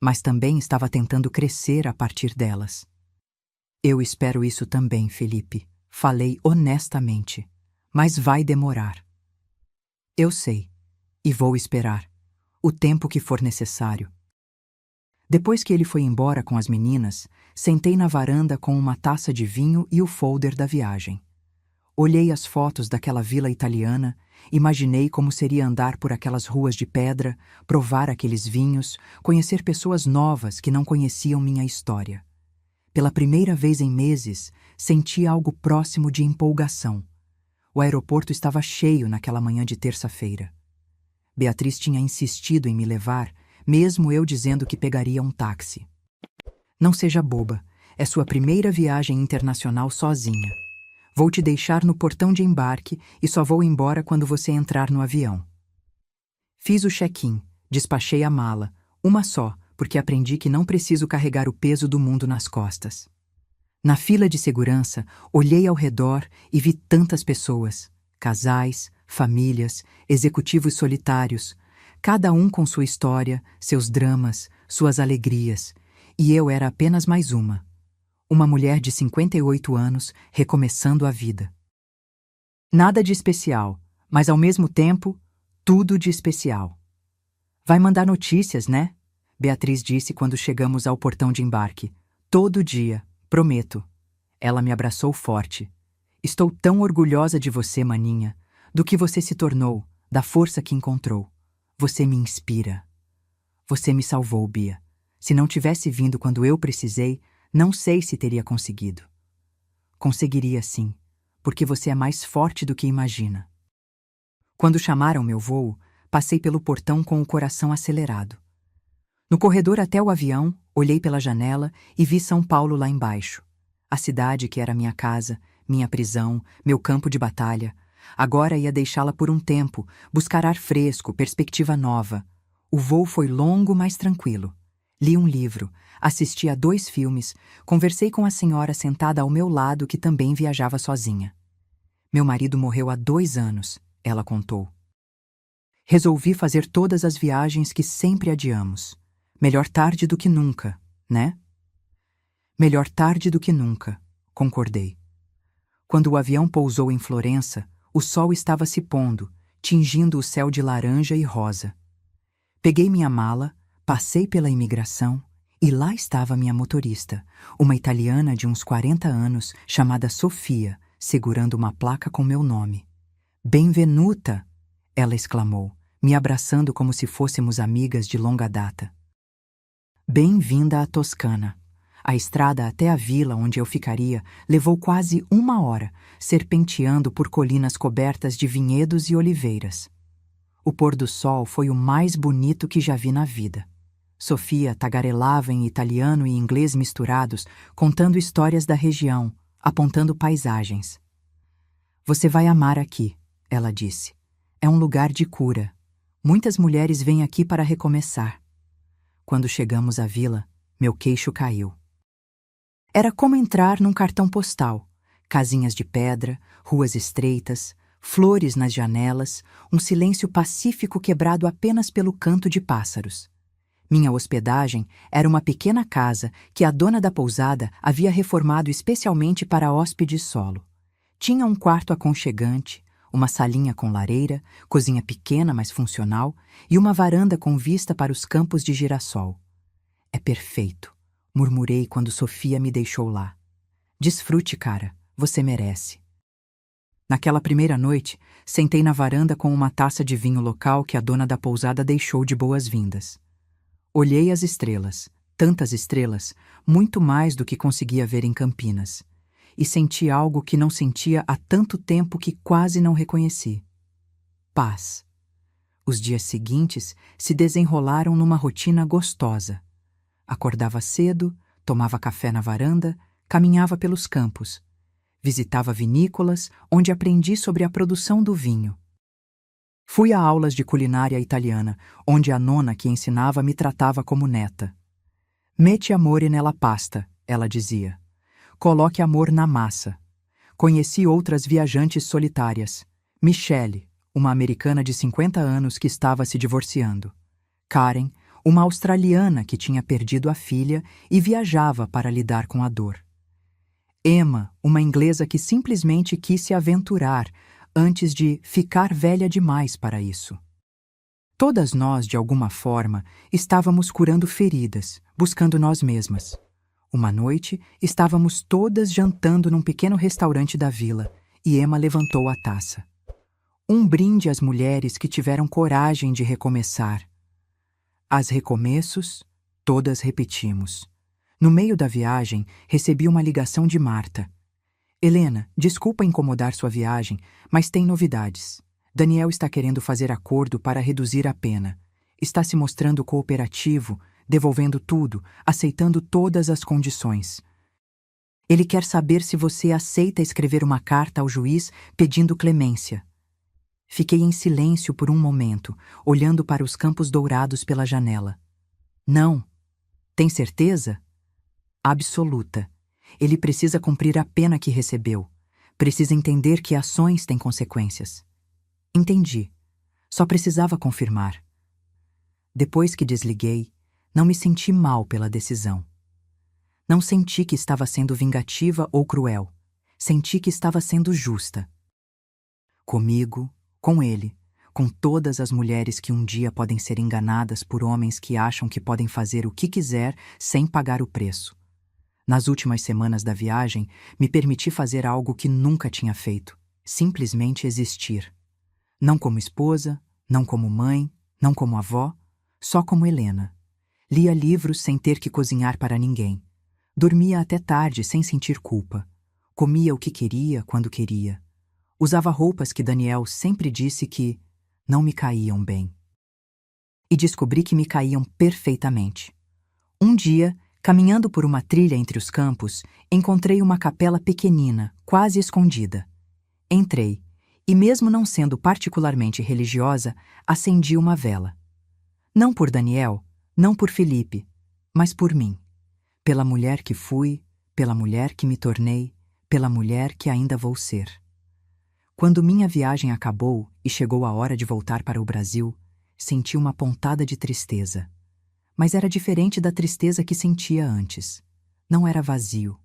Mas também estava tentando crescer a partir delas. Eu espero isso também, Felipe. Falei honestamente. Mas vai demorar. Eu sei. E vou esperar. O tempo que for necessário. Depois que ele foi embora com as meninas, sentei na varanda com uma taça de vinho e o folder da viagem. Olhei as fotos daquela vila italiana, imaginei como seria andar por aquelas ruas de pedra, provar aqueles vinhos, conhecer pessoas novas que não conheciam minha história. Pela primeira vez em meses, senti algo próximo de empolgação. O aeroporto estava cheio naquela manhã de terça-feira. Beatriz tinha insistido em me levar, mesmo eu dizendo que pegaria um táxi. Não seja boba, é sua primeira viagem internacional sozinha. Vou te deixar no portão de embarque e só vou embora quando você entrar no avião. Fiz o check-in, despachei a mala, uma só, porque aprendi que não preciso carregar o peso do mundo nas costas. Na fila de segurança, olhei ao redor e vi tantas pessoas, casais, famílias, executivos solitários, cada um com sua história, seus dramas, suas alegrias, e eu era apenas mais uma. Uma mulher de 58 anos recomeçando a vida. Nada de especial, mas ao mesmo tempo, tudo de especial. Vai mandar notícias, né? Beatriz disse quando chegamos ao portão de embarque. Todo dia, prometo. Ela me abraçou forte. Estou tão orgulhosa de você, maninha, do que você se tornou, da força que encontrou. Você me inspira. Você me salvou, Bia. Se não tivesse vindo quando eu precisei, não sei se teria conseguido. Conseguiria sim, porque você é mais forte do que imagina. Quando chamaram meu voo, passei pelo portão com o coração acelerado. No corredor até o avião, olhei pela janela e vi São Paulo lá embaixo. A cidade que era minha casa, minha prisão, meu campo de batalha. Agora ia deixá-la por um tempo, buscar ar fresco, perspectiva nova. O voo foi longo, mas tranquilo. Li um livro, assisti a 2 filmes, conversei com a senhora sentada ao meu lado que também viajava sozinha. Meu marido morreu há 2 anos, ela contou. Resolvi fazer todas as viagens que sempre adiamos. Melhor tarde do que nunca, né? Melhor tarde do que nunca, concordei. Quando o avião pousou em Florença, o sol estava se pondo, tingindo o céu de laranja e rosa. Peguei minha mala, passei pela imigração e lá estava minha motorista, uma italiana de uns 40 anos, chamada Sofia, segurando uma placa com meu nome. Benvenuta! Ela exclamou, me abraçando como se fôssemos amigas de longa data. Bem-vinda à Toscana. A estrada até a vila onde eu ficaria levou quase 1 hora, serpenteando por colinas cobertas de vinhedos e oliveiras. O pôr do sol foi o mais bonito que já vi na vida. Sofia tagarelava em italiano e inglês misturados, contando histórias da região, apontando paisagens. Você vai amar aqui, ela disse. É um lugar de cura. Muitas mulheres vêm aqui para recomeçar. Quando chegamos à vila, meu queixo caiu. Era como entrar num cartão postal. Casinhas de pedra, ruas estreitas, flores nas janelas, um silêncio pacífico quebrado apenas pelo canto de pássaros. Minha hospedagem era uma pequena casa que a dona da pousada havia reformado especialmente para hóspedes solo. Tinha um quarto aconchegante, uma salinha com lareira, cozinha pequena mas funcional e uma varanda com vista para os campos de girassol. É perfeito, murmurei quando Sofia me deixou lá. Desfrute, cara, você merece. Naquela primeira noite, sentei na varanda com uma taça de vinho local que a dona da pousada deixou de boas-vindas. Olhei as estrelas, tantas estrelas, muito mais do que conseguia ver em Campinas, e senti algo que não sentia há tanto tempo que quase não reconheci. Paz. Os dias seguintes se desenrolaram numa rotina gostosa. Acordava cedo, tomava café na varanda, caminhava pelos campos. Visitava vinícolas, onde aprendi sobre a produção do vinho. Fui a aulas de culinária italiana, onde a nona que ensinava me tratava como neta. Mette amore nella pasta, ela dizia. Coloque amor na massa. Conheci outras viajantes solitárias. Michelle, uma americana de 50 anos que estava se divorciando. Karen, uma australiana que tinha perdido a filha e viajava para lidar com a dor. Emma, uma inglesa que simplesmente quis se aventurar antes de ficar velha demais para isso. Todas nós, de alguma forma, estávamos curando feridas, buscando nós mesmas. Uma noite, estávamos todas jantando num pequeno restaurante da vila e Emma levantou a taça. Um brinde às mulheres que tiveram coragem de recomeçar. As recomeços, todas repetimos. No meio da viagem, recebi uma ligação de Marta. Helena, desculpa incomodar sua viagem, mas tem novidades. Daniel está querendo fazer acordo para reduzir a pena. Está se mostrando cooperativo, devolvendo tudo, aceitando todas as condições. Ele quer saber se você aceita escrever uma carta ao juiz pedindo clemência. Fiquei em silêncio por um momento, olhando para os campos dourados pela janela. Não. Tem certeza? Absoluta. Ele precisa cumprir a pena que recebeu. Precisa entender que ações têm consequências. Entendi. Só precisava confirmar. Depois que desliguei, não me senti mal pela decisão. Não senti que estava sendo vingativa ou cruel. Senti que estava sendo justa. Comigo, com ele, com todas as mulheres que um dia podem ser enganadas por homens que acham que podem fazer o que quiser sem pagar o preço. Nas últimas semanas da viagem, me permiti fazer algo que nunca tinha feito. Simplesmente existir. Não como esposa, não como mãe, não como avó, só como Helena. Lia livros sem ter que cozinhar para ninguém. Dormia até tarde sem sentir culpa. Comia o que queria quando queria. Usava roupas que Daniel sempre disse que não me caíam bem. E descobri que me caíam perfeitamente. Um dia, caminhando por uma trilha entre os campos, encontrei uma capela pequenina, quase escondida. Entrei, e mesmo não sendo particularmente religiosa, acendi uma vela. Não por Daniel, não por Felipe, mas por mim. Pela mulher que fui, pela mulher que me tornei, pela mulher que ainda vou ser. Quando minha viagem acabou e chegou a hora de voltar para o Brasil, senti uma pontada de tristeza. Mas era diferente da tristeza que sentia antes. Não era vazio.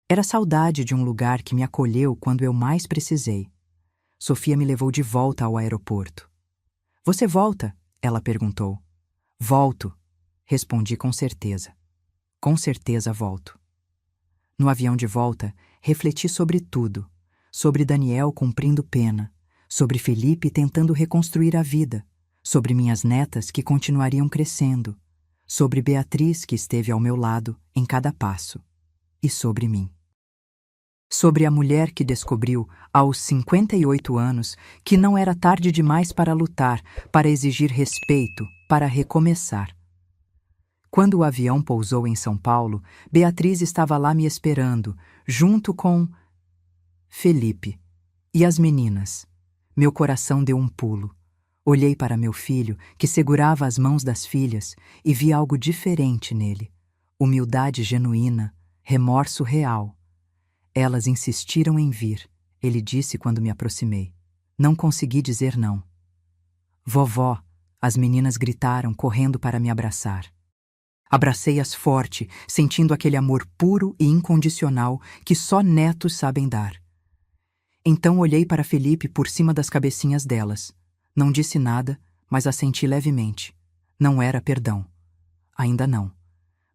Era saudade de um lugar que me acolheu quando eu mais precisei. Sofia me levou de volta ao aeroporto. Você volta? Ela perguntou. Volto, respondi com certeza. Com certeza volto. No avião de volta, refleti sobre tudo. Sobre Daniel cumprindo pena. Sobre Felipe tentando reconstruir a vida. Sobre minhas netas que continuariam crescendo. sobre Beatriz, que esteve ao meu lado em cada passo, e sobre mim. Sobre a mulher que descobriu, aos 58 anos, que não era tarde demais para lutar, para exigir respeito, para recomeçar. Quando o avião pousou em São Paulo, Beatriz estava lá me esperando, junto com Felipe e as meninas. Meu coração deu um pulo. Olhei para meu filho, que segurava as mãos das filhas, e vi algo diferente nele. Humildade genuína, remorso real. Elas insistiram em vir, ele disse quando me aproximei. Não consegui dizer não. Vovó, as meninas gritaram, correndo para me abraçar. Abracei-as forte, sentindo aquele amor puro e incondicional que só netos sabem dar. Então olhei para Felipe por cima das cabecinhas delas. Não disse nada, mas assenti levemente. Não era perdão. Ainda não.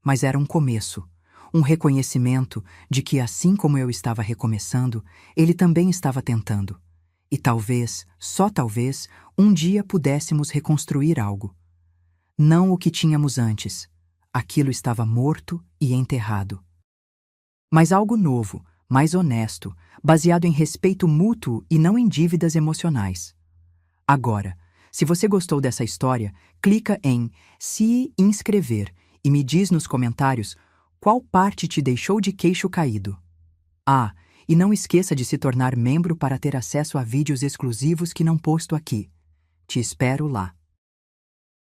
Mas era um começo. Um reconhecimento de que, assim como eu estava recomeçando, ele também estava tentando. E talvez, só talvez, um dia pudéssemos reconstruir algo. Não o que tínhamos antes. Aquilo estava morto e enterrado. Mas algo novo, mais honesto, baseado em respeito mútuo e não em dívidas emocionais. Agora, se você gostou dessa história, clica em se inscrever e me diz nos comentários qual parte te deixou de queixo caído. Ah, e não esqueça de se tornar membro para ter acesso a vídeos exclusivos que não posto aqui. Te espero lá.